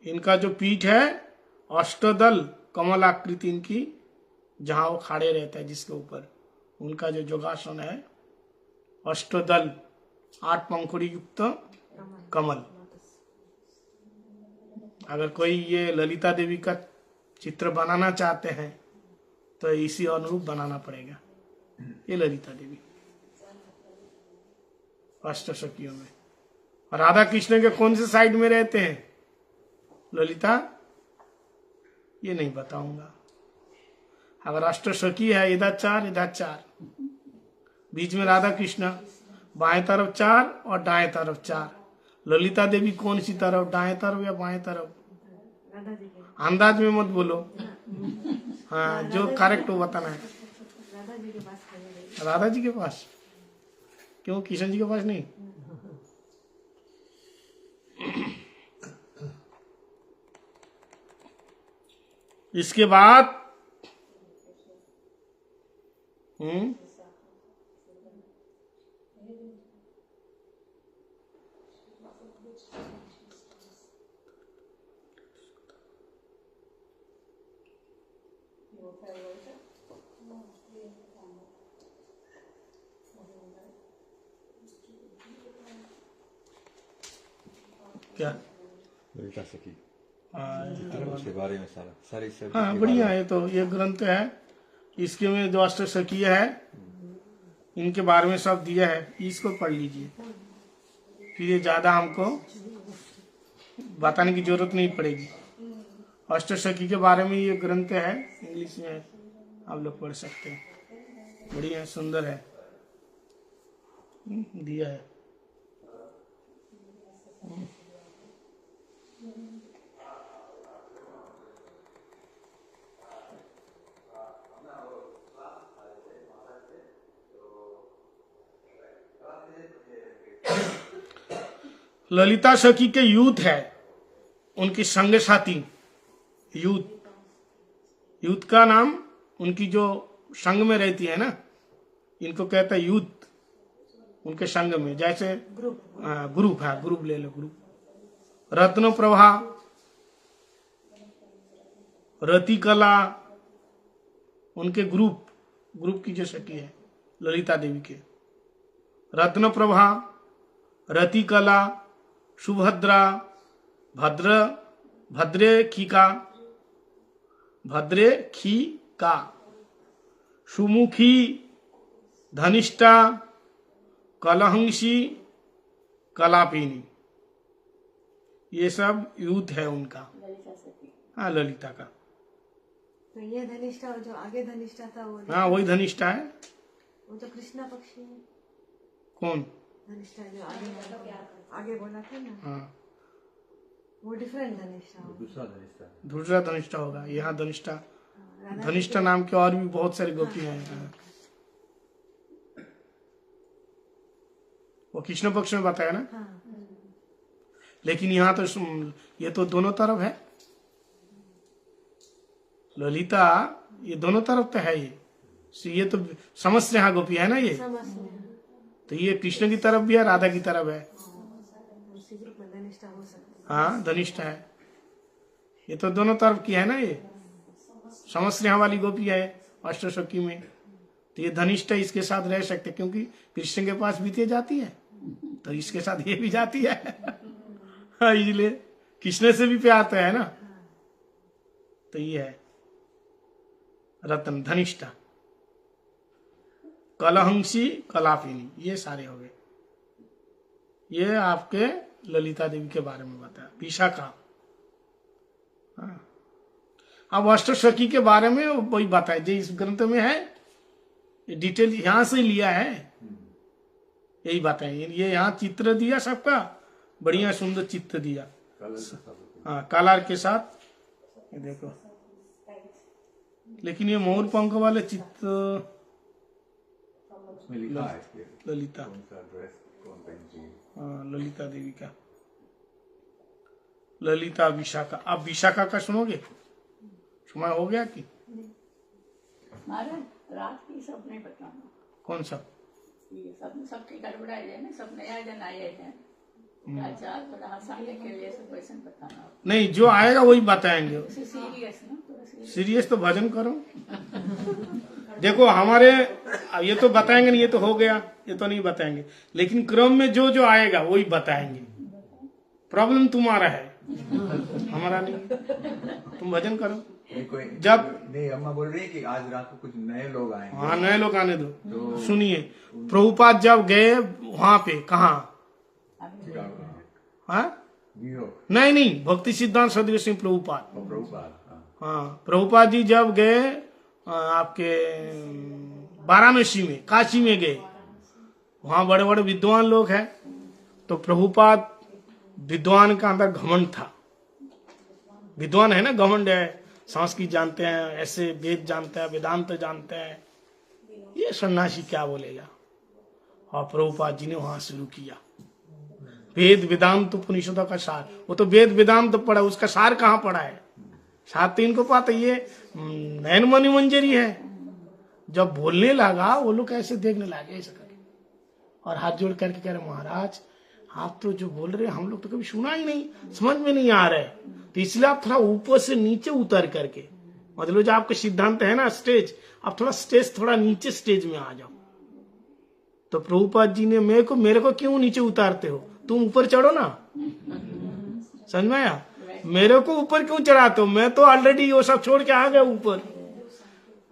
इनका जो पीठ है अष्टदल कमलाकृति, इनकी जहां वो खड़े रहता है जिसके ऊपर, उनका जो योगासन है अष्टदल, 8 पंखुड़ी युक्त कमल। अगर कोई ये ललिता देवी का चित्र बनाना चाहते हैं तो इसी अनुरूप बनाना पड़ेगा। ये ललिता देवी अष्टसखियों में। और राधा कृष्ण के कौन से साइड में रहते हैं ललिता? ये नहीं बताऊंगा। अगर अष्टसखी है, इधर 4 इधर 4, बीच में राधा कृष्ण, बाएं तरफ 4 और दाएं तरफ 4। ललिता देवी कौन सी तरफ, दाएं तरफ या बाएं तरफ? राधा जी के अंदाज में मत बोलो, हाँ जो करेक्ट हो बताना है। राधा जी के पास खड़े रहे। राधा जी के पास? क्यों, किशन जी के पास नहीं? इसके बाद क्या? ललिता सखी हाँ, उसके बारे में सारी सब हाँ बढ़िया है। तो ये ग्रंथ है, इसके में जो अष्टसखीय है इनके बारे में सब दिया है, इसको पढ़ लीजिए। फिर ये ज्यादा हमको बताने की जरूरत नहीं पड़ेगी। अष्टसखी के बारे में ये ग्रंथ है, इंग्लिश में आप लोग पढ़ सकते हैं। बढ़िया है, सुंदर है, दिया है। ललिता सखी के यूथ है, उनकी संग साथी यूथ का नाम, उनकी जो संग में रहती है ना, इनको कहता है यूथ। उनके संग में जैसे ग्रुप है, ग्रुप ले लो, ग्रुप। रत्न प्रभा, रति कला, उनके ग्रुप की जो सखी है ललिता देवी के। रत्न प्रभा, रति कला, सुभद्रा, भद्रे खी का सुमुखी, धनिष्ठा, कलहंसी, कलापिनी, ये सब यूथ है उनका। ललिता सती। हाँ, ललिता का। तो ये धनिष्ठा और जो आगे धनिष्ठा था वो हाँ, वही धनिष्ठा है। वो तो कृष्णा पक्षी है। कौन? धनिष्ठा जो आगे बोला था ना, हाँ, वो डिफरेंट धनिष्ठा होगा। दूसरा धनिष्ठा होगा। यहाँ धनिष्ठा, राधा धनिष्ठा नाम के और भी बहुत सारी गोपियां हैं। हाँ। वो कृष्ण पक्ष में बताया ना। हाँ, लेकिन यहाँ तो ये तो दोनों तरफ है। ललिता ये दोनों तरफ पे है। ये तो समस्त यहाँ गोपी है ना ये। समझ में तो ये कृष्ण की तरफ भी है, राधा की तरफ है। उसी ग्रुप में धनिष्ठा हो सकती हाँ, धनिष्ठा है। ये तो दोनों तरफ की है ना ये। समस्त यहाँ वाली गोपी है अष्टसखी में। तो ये धनिष्ठा इसके साथ रह सकते क्योंकि कृष्ण के पास बीते जाती है, तो इसके साथ ये भी जाती है। हाँ, इसलिए कृष्ण से भी प्यार तो है ना। तो ये है रत्न धनिष्ठा, कलहंसी, कलापिनी, ये सारे हो गए। ये आपके ललिता देवी के बारे में बताया। विशाखा, हाँ। अब अष्टसखी के बारे में वही बताया जो इस ग्रंथ में है। ये डिटेल यहां से लिया है, यही बातें। ये यहाँ चित्र दिया सबका, बढ़िया सुंदर चित्र दिया। हाँ, कलर के साथ। ये देखो, लेकिन ये मोर पंख वाले चित्र उसमें लिखा है कि ललिता, कौन सा ड्रेस कौन पहनती है। हाँ, ललिता देवी का। ललिता, विशाखा। अब विशाखा का सुनोगे? समय हो गया कि महाराज रात की सपने बताना। कौन सा? ये सब सबकी गड़बड़ाई है ना, सब नया जन आए हैं। अच्छा, थोड़ा हंसाने के लिए सब क्वेश्चन बताना। नहीं, जो आएगा वही बताएंगे। सीरियस ना, थोड़ा सीरियस। सीरियस तो भजन करो। देखो हमारे, ये तो बताएंगे नहीं, ये तो हो गया, ये तो नहीं बताएंगे। लेकिन क्रम में जो जो आएगा वही बताएंगे। प्रॉब्लम तुम्हारा है, हमारा नहीं। तुम भजन करो। नहीं, अम्मा बोल रही है कि आज रात को कुछ नए लोग आएंगे। हाँ, नए लोग आने दो। सुनिए, प्रभुपाद जब गए वहां पे, कहाँ? हाँ, नहीं, भक्ति सिद्धांत सदगुरु सिंह प्रभुपाद। हाँ, प्रभुपाद जी जब गए आपके वाराणसी में, काशी में गए, वहां बड़े बड़े विद्वान लोग हैं। तो प्रभुपाद, विद्वान का अंदर घमंड था। विद्वान है ना, घमंड है। संस्कृत जानते हैं, ऐसे वेद जानते हैं, वेदांत जानते हैं। ये सन्यासी क्या बोलेगा? और प्रभुपाद जी ने वहां शुरू किया वेद वेदांत उपनिषदों का सार। वो तो वेद वेदांत तो पढ़ा, उसका सार कहाँ पढ़ा है? सार तो इनको पता। ये नयन मणि मंजरी है। जब बोलने लगा वो लोग ऐसे देखने लगे, ऐसे करके, और हाथ जोड़ करके कह रहे, महाराज आप तो जो बोल रहे हैं हम लोग तो कभी सुना ही नहीं, समझ में नहीं आ रहा है। तो इसलिए आप थोड़ा ऊपर से नीचे उतर करके, मतलब जो आपका सिद्धांत है ना स्टेज, आप थोड़ा स्टेज, थोड़ा नीचे स्टेज में आ जाओ। तो प्रभुपाद जी ने मेरे को क्यों नीचे उतारते हो? तुम ऊपर चढ़ो ना। समझ में आया? मेरे को ऊपर क्यों चढ़ाते हो? मैं तो ऑलरेडी वो सब छोड़ के आ गया ऊपर।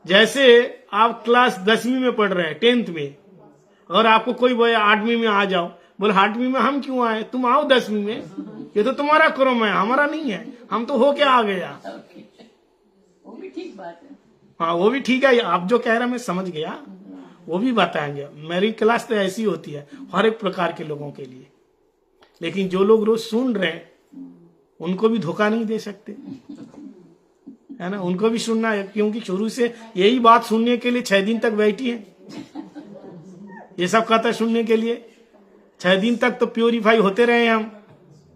जैसे आप क्लास 10वीं में पढ़ रहे हैं, 10th में, और आपको कोई बोले 8वीं में आ जाओ, बोले 8वीं में हम क्यों आए? तुम आओ 10वीं में। ये तो तुम्हारा क्रम है, हमारा नहीं है। हम तो होके आ गया। वो भी ठीक बात है। हाँ, वो भी ठीक है। आप जो कह रहे हैं मैं समझ गया, वो भी बताएंगे। मेरी क्लास तो ऐसी होती है हर एक प्रकार के लोगों के लिए। लेकिन जो लोग रोज सुन रहे हैं उनको भी धोखा नहीं दे सकते, है ना। उनको भी सुनना है, क्योंकि शुरू से यही बात सुनने के लिए 6 दिन तक बैठी है। ये सब कथा सुनने के लिए 6 दिन तक तो प्योरीफाई होते रहे हम,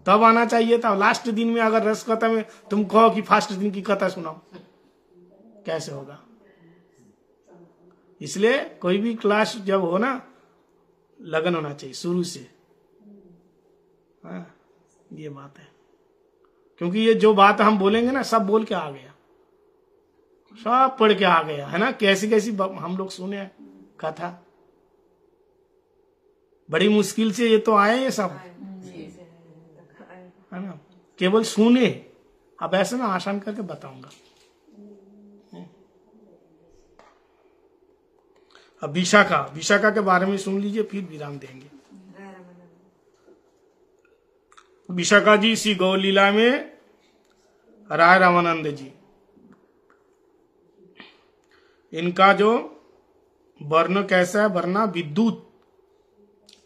तब आना चाहिए था। लास्ट दिन में अगर रस कथा में तुम कहो कि फर्स्ट दिन की कथा सुनाओ, कैसे होगा? इसलिए कोई भी क्लास जब हो ना, लगन होना चाहिए शुरू से। हाँ, ये बात है। क्योंकि ये जो बात हम बोलेंगे ना, सब बोल के आ गया, सब पढ़ के आ गया, है ना। कैसी कैसी हम लोग सुने कथा, बड़ी मुश्किल से ये तो आए ये सब, है ना। केवल सुने। अब ऐसे ना आसान करके बताऊंगा। अब विशाखा, विशाखा के बारे में सुन लीजिए, फिर विराम देंगे। राय रामानंद। विशाखा जी इसी गौ लीला में राय रामानंद जी, इनका जो वर्ण कैसा है, वरना विद्युत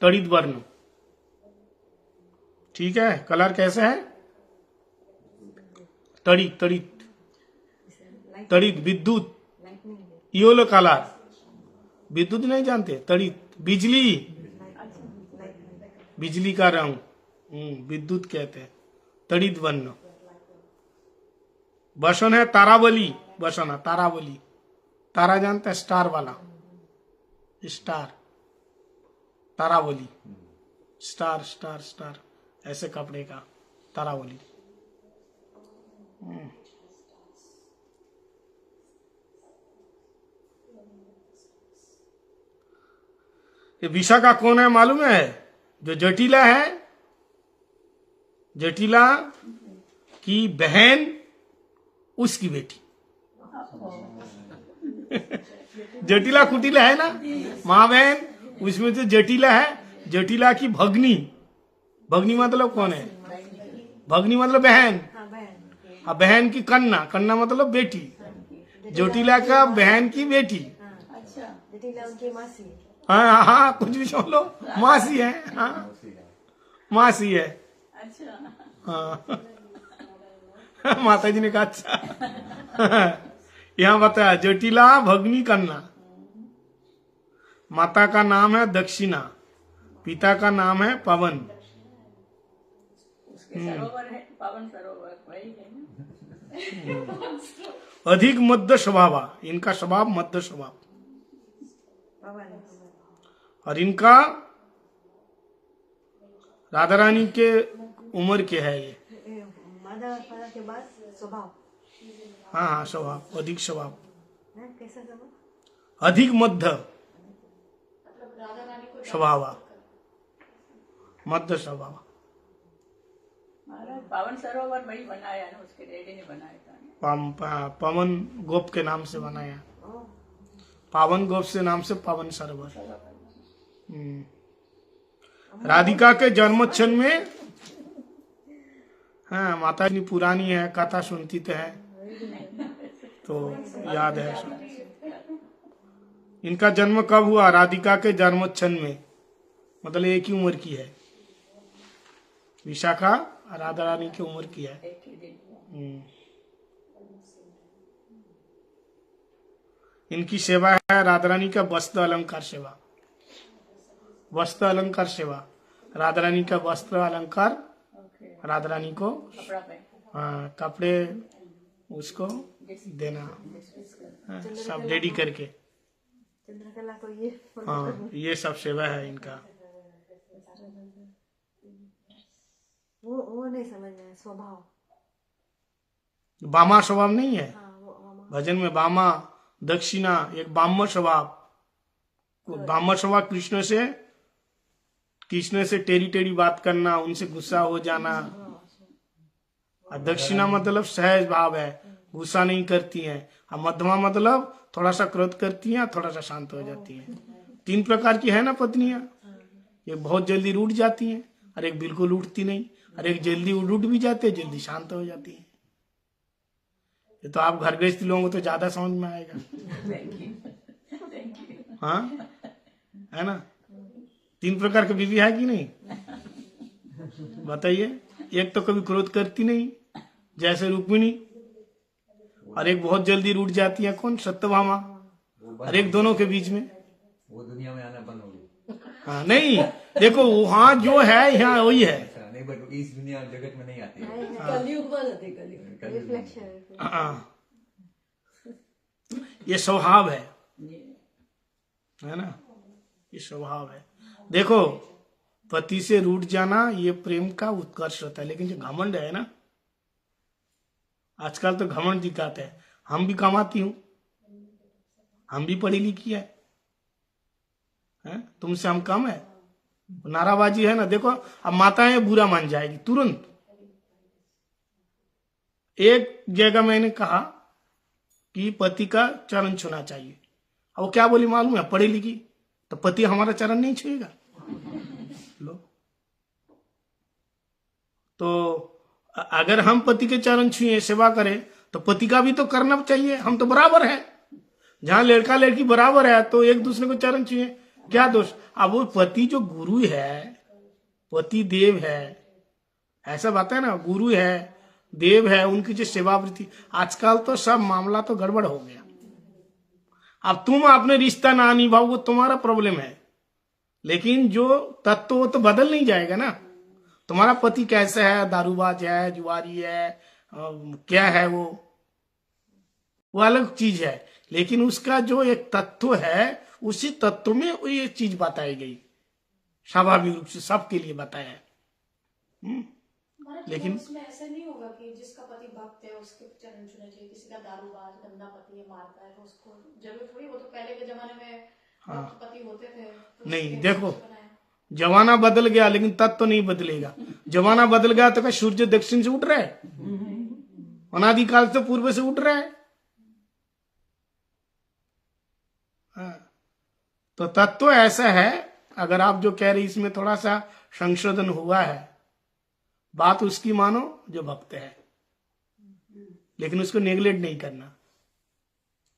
तड़ित वर्ण, ठीक है। कलर कैसा है, तड़ित तड़ित तड़ित, विद्युत, लाइटनिंग। योलो कलर, विद्युत नहीं जानते, तड़ित, बिजली, बिजली का रंग, विद्युत कहते हैं, तड़ित वर्ण। वसन है तारावली, वसन है तारावली, तारा जानते हैं, स्टार वाला, star, Taravali, star star star, ऐसे कपड़े का तारावली। ये विशाखा कौन है मालूम है? जो जटिला है, जटिला की बहन, उसकी बेटी। जटिला कुटिला है ना, माँ बहन, उसमें जो जटिला है, जटिला की भगनी, भगनी मतलब कौन है? भगनी मतलब बहन, हाँ बहन। हाँ बहन की कन्ना, कन्ना मतलब बेटी, जटिला का बहन की बेटी। अच्छा, जटिला उनकी मासी। हाँ हाँ, कुछ भी समझ लो, मासी है, हाँ मासी है, अच्छा, हाँ। माता जी ने कहा अच्छा। यहाँ बताया जटिला भगनी कन्ना, माता का नाम है दक्षिणा, पिता का नाम है पवन। उसके सरोवर है, पावन सरोवर वही है ना। अधिक मध्य स्वभाव, इनका स्वभाव मध्य स्वभाव, पवन। और इनका राधा रानी के उम्र के है ये। मादा पदा के बाद स्वभाव। हाँ हाँ, स्वभाव, अधिक स्वभाव, है कैसा स्वभाव? अधिक मध्य स्वभाव, मध्य स्वभाव। महाराज पावन सरोवर वही बनाया ना, उसके डैडी ने बनाया था ना। पवन गोप के नाम से बनाया, पावन गोप से नाम से पावन सरोवर। राधिका के जन्मोत्सव में, हाँ माता जी पुरानी है, कथा सुनती तो है, तो याद है सब। इनका जन्म कब हुआ? राधिका के जन्मोत्सव में, मतलब एक ही उम्र की है, विशाखा राधा रानी की उम्र की है। एक ही दिन। इनकी सेवा है राधा रानी का वस्त्र अलंकार सेवा, वस्त्र अलंकार सेवा, राधा रानी का वस्त्र अलंकार, ओके, राधा रानी को कपड़ा पहन, हाँ, कपड़े उसको देना, हाँ, सब रेडी करके, चंद्रकला को ये। हाँ ये सब सेवा है इनका। वो नहीं समझना है, स्वभाव। बामा स्वभाव नहीं है, हाँ वो मामा। भजन में बामा दक्षिणा, एक बाम्य स्वभाव, बाम्य स्वभाव कृष्ण से टेढ़ी टेढ़ी बात करना, उनसे गुस्सा हो जाना, और दक्षिणा मतलब सहज भाव है, गुस्सा नहीं करती हैं, और मध्यमा मतलब थोड़ा सा क्रोध करती हैं, थोड़ा सा शांत हो जाती हैं। 3 प्रकार की है ना पत्नियां, एक बहुत जल्दी रूठ जाती हैं, और एक बिल्कुल उठती नहीं, और एक जल्दी रूठ भी जाते हैं, जल्दी शांत हो जाती है। ये तो आप घर गृहस्थी लोगों को तो ज्यादा समझ में आएगा, हाँ है ना। 3 प्रकार की बीवी है कि नहीं, बताइए। एक तो कभी क्रोध करती नहीं जैसे रुक्मिणी, और एक बहुत जल्दी रूठ जाती है, कौन? सत्यभामा, और एक दोनों के बीच में, वो दुनिया में आना बंद हो गई। हाँ नहीं, देखो वहां जो है यहाँ वही है, अच्छा, नहीं बट इस दुनिया जगत में नहीं आती है। कलयुग में होते, कलयुग रिफ्लेक्शन। हाँ ये स्वभाव है ना, ये स्वभाव है। देखो पति से रूठ जाना ये प्रेम का उत्कर्ष होता है, लेकिन जो घमंड है ना, आजकल तो घमंड दिखाते हैं, हम भी कमाती हूँ, हम भी पढ़ी लिखी है, तुमसे हम कम है, नाराबाजी है ना। देखो अब माताएं बुरा मान जाएगी तुरंत। एक जगह मैंने कहा कि पति का चरण छूना चाहिए, अब वो क्या बोली मालूम है, पढ़ी लिखी, तो पति हमारा चरण नहीं छुएगा। लो, तो अगर हम पति के चरण छुए, सेवा करें, तो पति का भी तो करना चाहिए। हम तो बराबर है, जहां लड़का लड़की बराबर है तो एक दूसरे को चरण छुए, क्या दोष। अब वो पति जो गुरु है, पति देव है, ऐसा बात है ना, गुरु है, देव है, उनकी जो सेवावृत्ति, आजकल तो सब मामला तो गड़बड़ हो गया। अब तुम अपने रिश्ता ना निभाओ, वो तुम्हारा प्रॉब्लम है, लेकिन जो तत्व वो तो बदल नहीं जाएगा ना। तुम्हारा पति कैसा है, दारूबाज है, जुआरी है, क्या है वो अलग चीज है, लेकिन उसका जो एक तत्व है, उसी तत्व में वो ये चीज बताई गई, स्वाभाविक रूप से सबके लिए बताया है। लेकिन उसमें ऐसा नहीं होगा कि जिसका पति भक्त है उसके चरण छूने चाहिए, किसी का दारूबाज गंदा पति है, मारता है, तो उसको जरूरत थोड़ी। वो तो पहले के जमाने में भक्त पति होते थे, तो नहीं, देखो जमाना बदल गया लेकिन तत्व तो नहीं बदलेगा। जमाना बदल गया तो क्या सूर्य दक्षिण से उठ रहा है? अनादिकाल से पूर्व से उठ रहा है। तो तत्व ऐसा है, अगर आप जो कह रहे इसमें थोड़ा सा संशोधन हुआ है, बात उसकी मानो जो भक्त है, लेकिन उसको नेग्लेक्ट नहीं करना,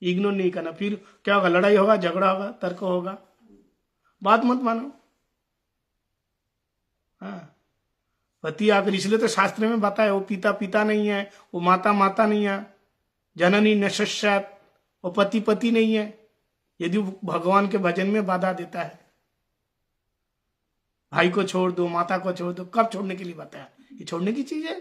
इग्नोर नहीं करना। फिर क्या होगा, लड़ाई होगा, झगड़ा होगा, तर्क होगा, बात मत मानो। हाँ, पति आकर, इसलिए तो शास्त्र में बताया, वो पिता पिता नहीं है, वो माता माता नहीं है, जननी न शस्यात्, वो पति पति नहीं है, यदि भगवान के भजन में बाधा देता है। भाई को छोड़ दो, माता को छोड़ दो, कब छोड़ने के लिए बताया? ये छोड़ने की चीज है।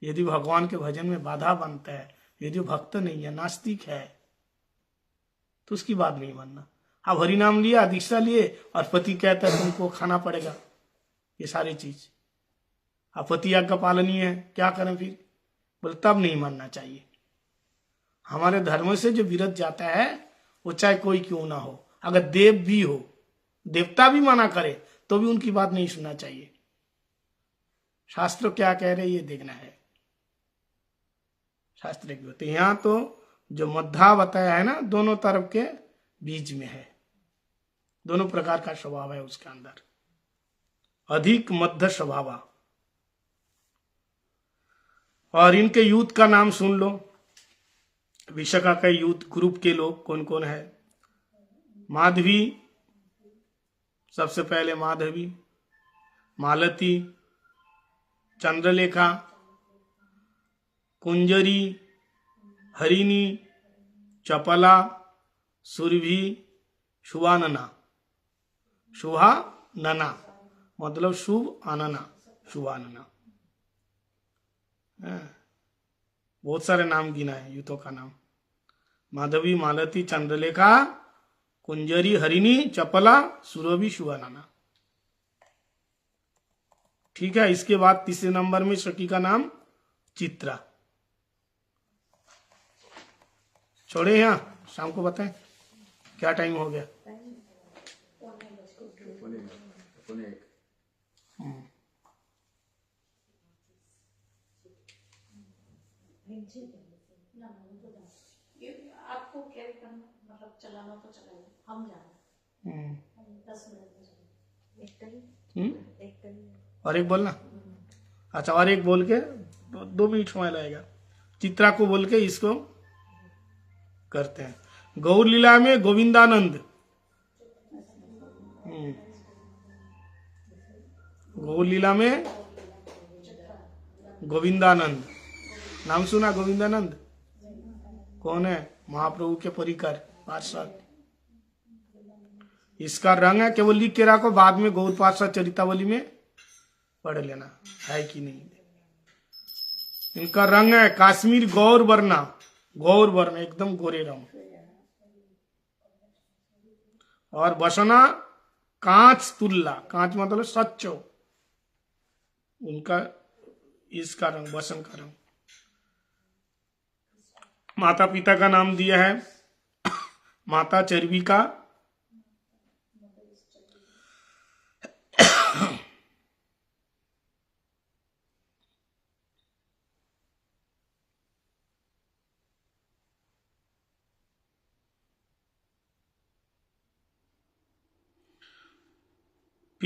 यदि भगवान के भजन में बाधा बनता है, यदि भक्त नहीं है, नास्तिक है, तो उसकी बात नहीं मानना। अब हरिनाम लिया, दीक्षा लिए, और पति कहता है तुमको खाना पड़ेगा ये सारी चीज, अब पति आज्ञा पालनीय है, क्या करें फिर? बोले तब नहीं मानना चाहिए। हमारे धर्म से जो विरत जाता है, वो चाहे कोई क्यों ना हो, अगर देव भी हो, देवता भी मना करे, तो भी उनकी बात नहीं सुनना चाहिए। शास्त्र क्या कह रहे ये देखना है, शास्त्र की होते। यहां तो जो मध्या बताया है ना, दोनों तरफ के बीच में है, दोनों प्रकार का स्वभाव है उसके अंदर, अधिक मध्य स्वभाव। और इनके यूथ का नाम सुन लो, विशाखा का यूथ ग्रुप के लोग कौन कौन है। माधवी, सबसे पहले माधवी, मालती, चंद्रलेखा, कुंजरी, हरिणी, चपला, सुरभि, शुभानना। शुभानना मतलब शुभ आनना, शुभानना। बहुत सारे नाम गिना है यूथों का नाम, माधवी, मालती, चंद्रलेखा, कुंजरी, हरिणी, चपला, सुरभि, शुभानना। ठीक है। इसके बाद तीसरे नंबर में सखी का नाम चित्रा। छोड़े यहाँ, शाम को बताएं क्या टाइम हो गया। ये आपको कैरी करना, मतलब चलाना तो चलाइए, हम जाना 10 मिनट में। और एक बोलना, अच्छा, और एक बोल के 2 मिनट समय लगेगा। चित्रा को बोल के इसको करते हैं। गौर लीला में गोविंदानंद, गौर लीला में गोविंदानंद, नाम सुना गोविंदानंद? कौन है? महाप्रभु के परिकर पार्षद। इसका रंग है, केवल लिख के रखो, बाद में गौर पार्षद चरितावली में पढ़ लेना है कि नहीं। इनका रंग है काश्मीर गौर वरना, गौर वर्ण, एकदम गोरे रंग। और बसना कांच तुल्ला, कांच मतलब सच्चो, उनका इसका रंग, बसन का रंग। माता पिता का नाम दिया है, माता चर्विका,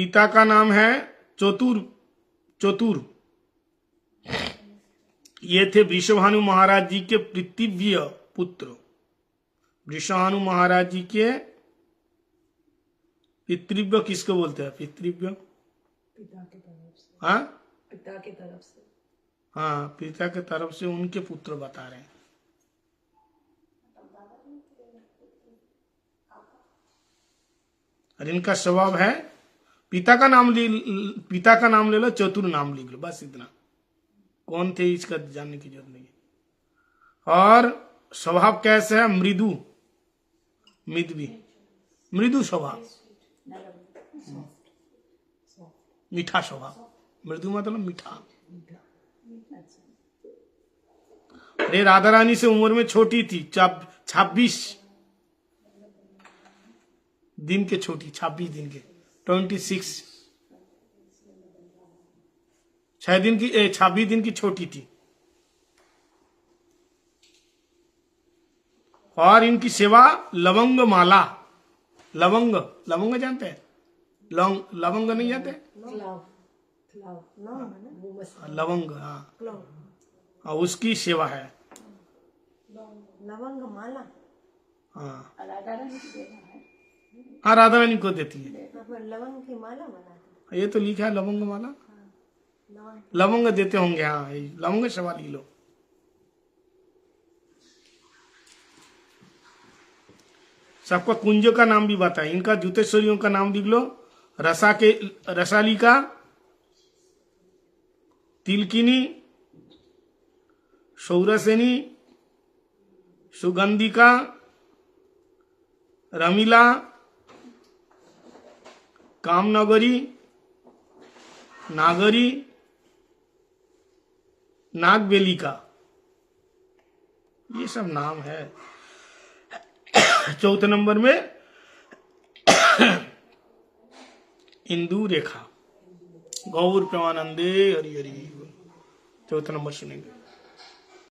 पिता का नाम है चतुर। ये थे वृषभानु महाराज जी के पितृव्य पुत्र। वृषभानु महाराज जी के पितृव्य किसको बोलते हैं? पितृव्य पिता की तरफ से। हाँ, पिता की तरफ से। हाँ, पिता के तरफ से उनके पुत्र बता रहे हैं। और इनका स्वभाव है, पिता का नाम ले लो, चतुर नाम लिख लो, बस इतना। कौन थे इसका जानने की जरूरत नहीं है। और स्वभाव कैसे है? मृदु स्वभाव, मीठा स्वभाव। मृदु मतलब मीठा। अरे राधा रानी से उम्र में छोटी थी, 26 दिन के छोटी, 26 दिन के, 26 26 दिन की छोटी थी। और इनकी सेवा लवंग माला, लवंग जानते हैं? लवंग नहीं जानते? लवंग, हाँ, उसकी सेवा है। लवंग माला, हाँ, राधा रानी को देना है। हाँ, राधा रानी को देती है। लवंग की माला बनाते। ये तो लिखा है लवंग माला, लवंग देते होंगे। हाँ, लवंग सेवा ली लो। सबका कुंजों का नाम भी बताए। इनका ज्योतिषरियों का नाम लिख लो। रसालिका, तिलकिनी, सौरसेनी, सुगंधिका, रमीला, कामनगरी, नागरी, नागबेलिका, ये सब नाम है। चौथे नंबर में इंदु रेखा, गौर प्रेमानंदे हरि हरि। चौथा नंबर सुनेंगे।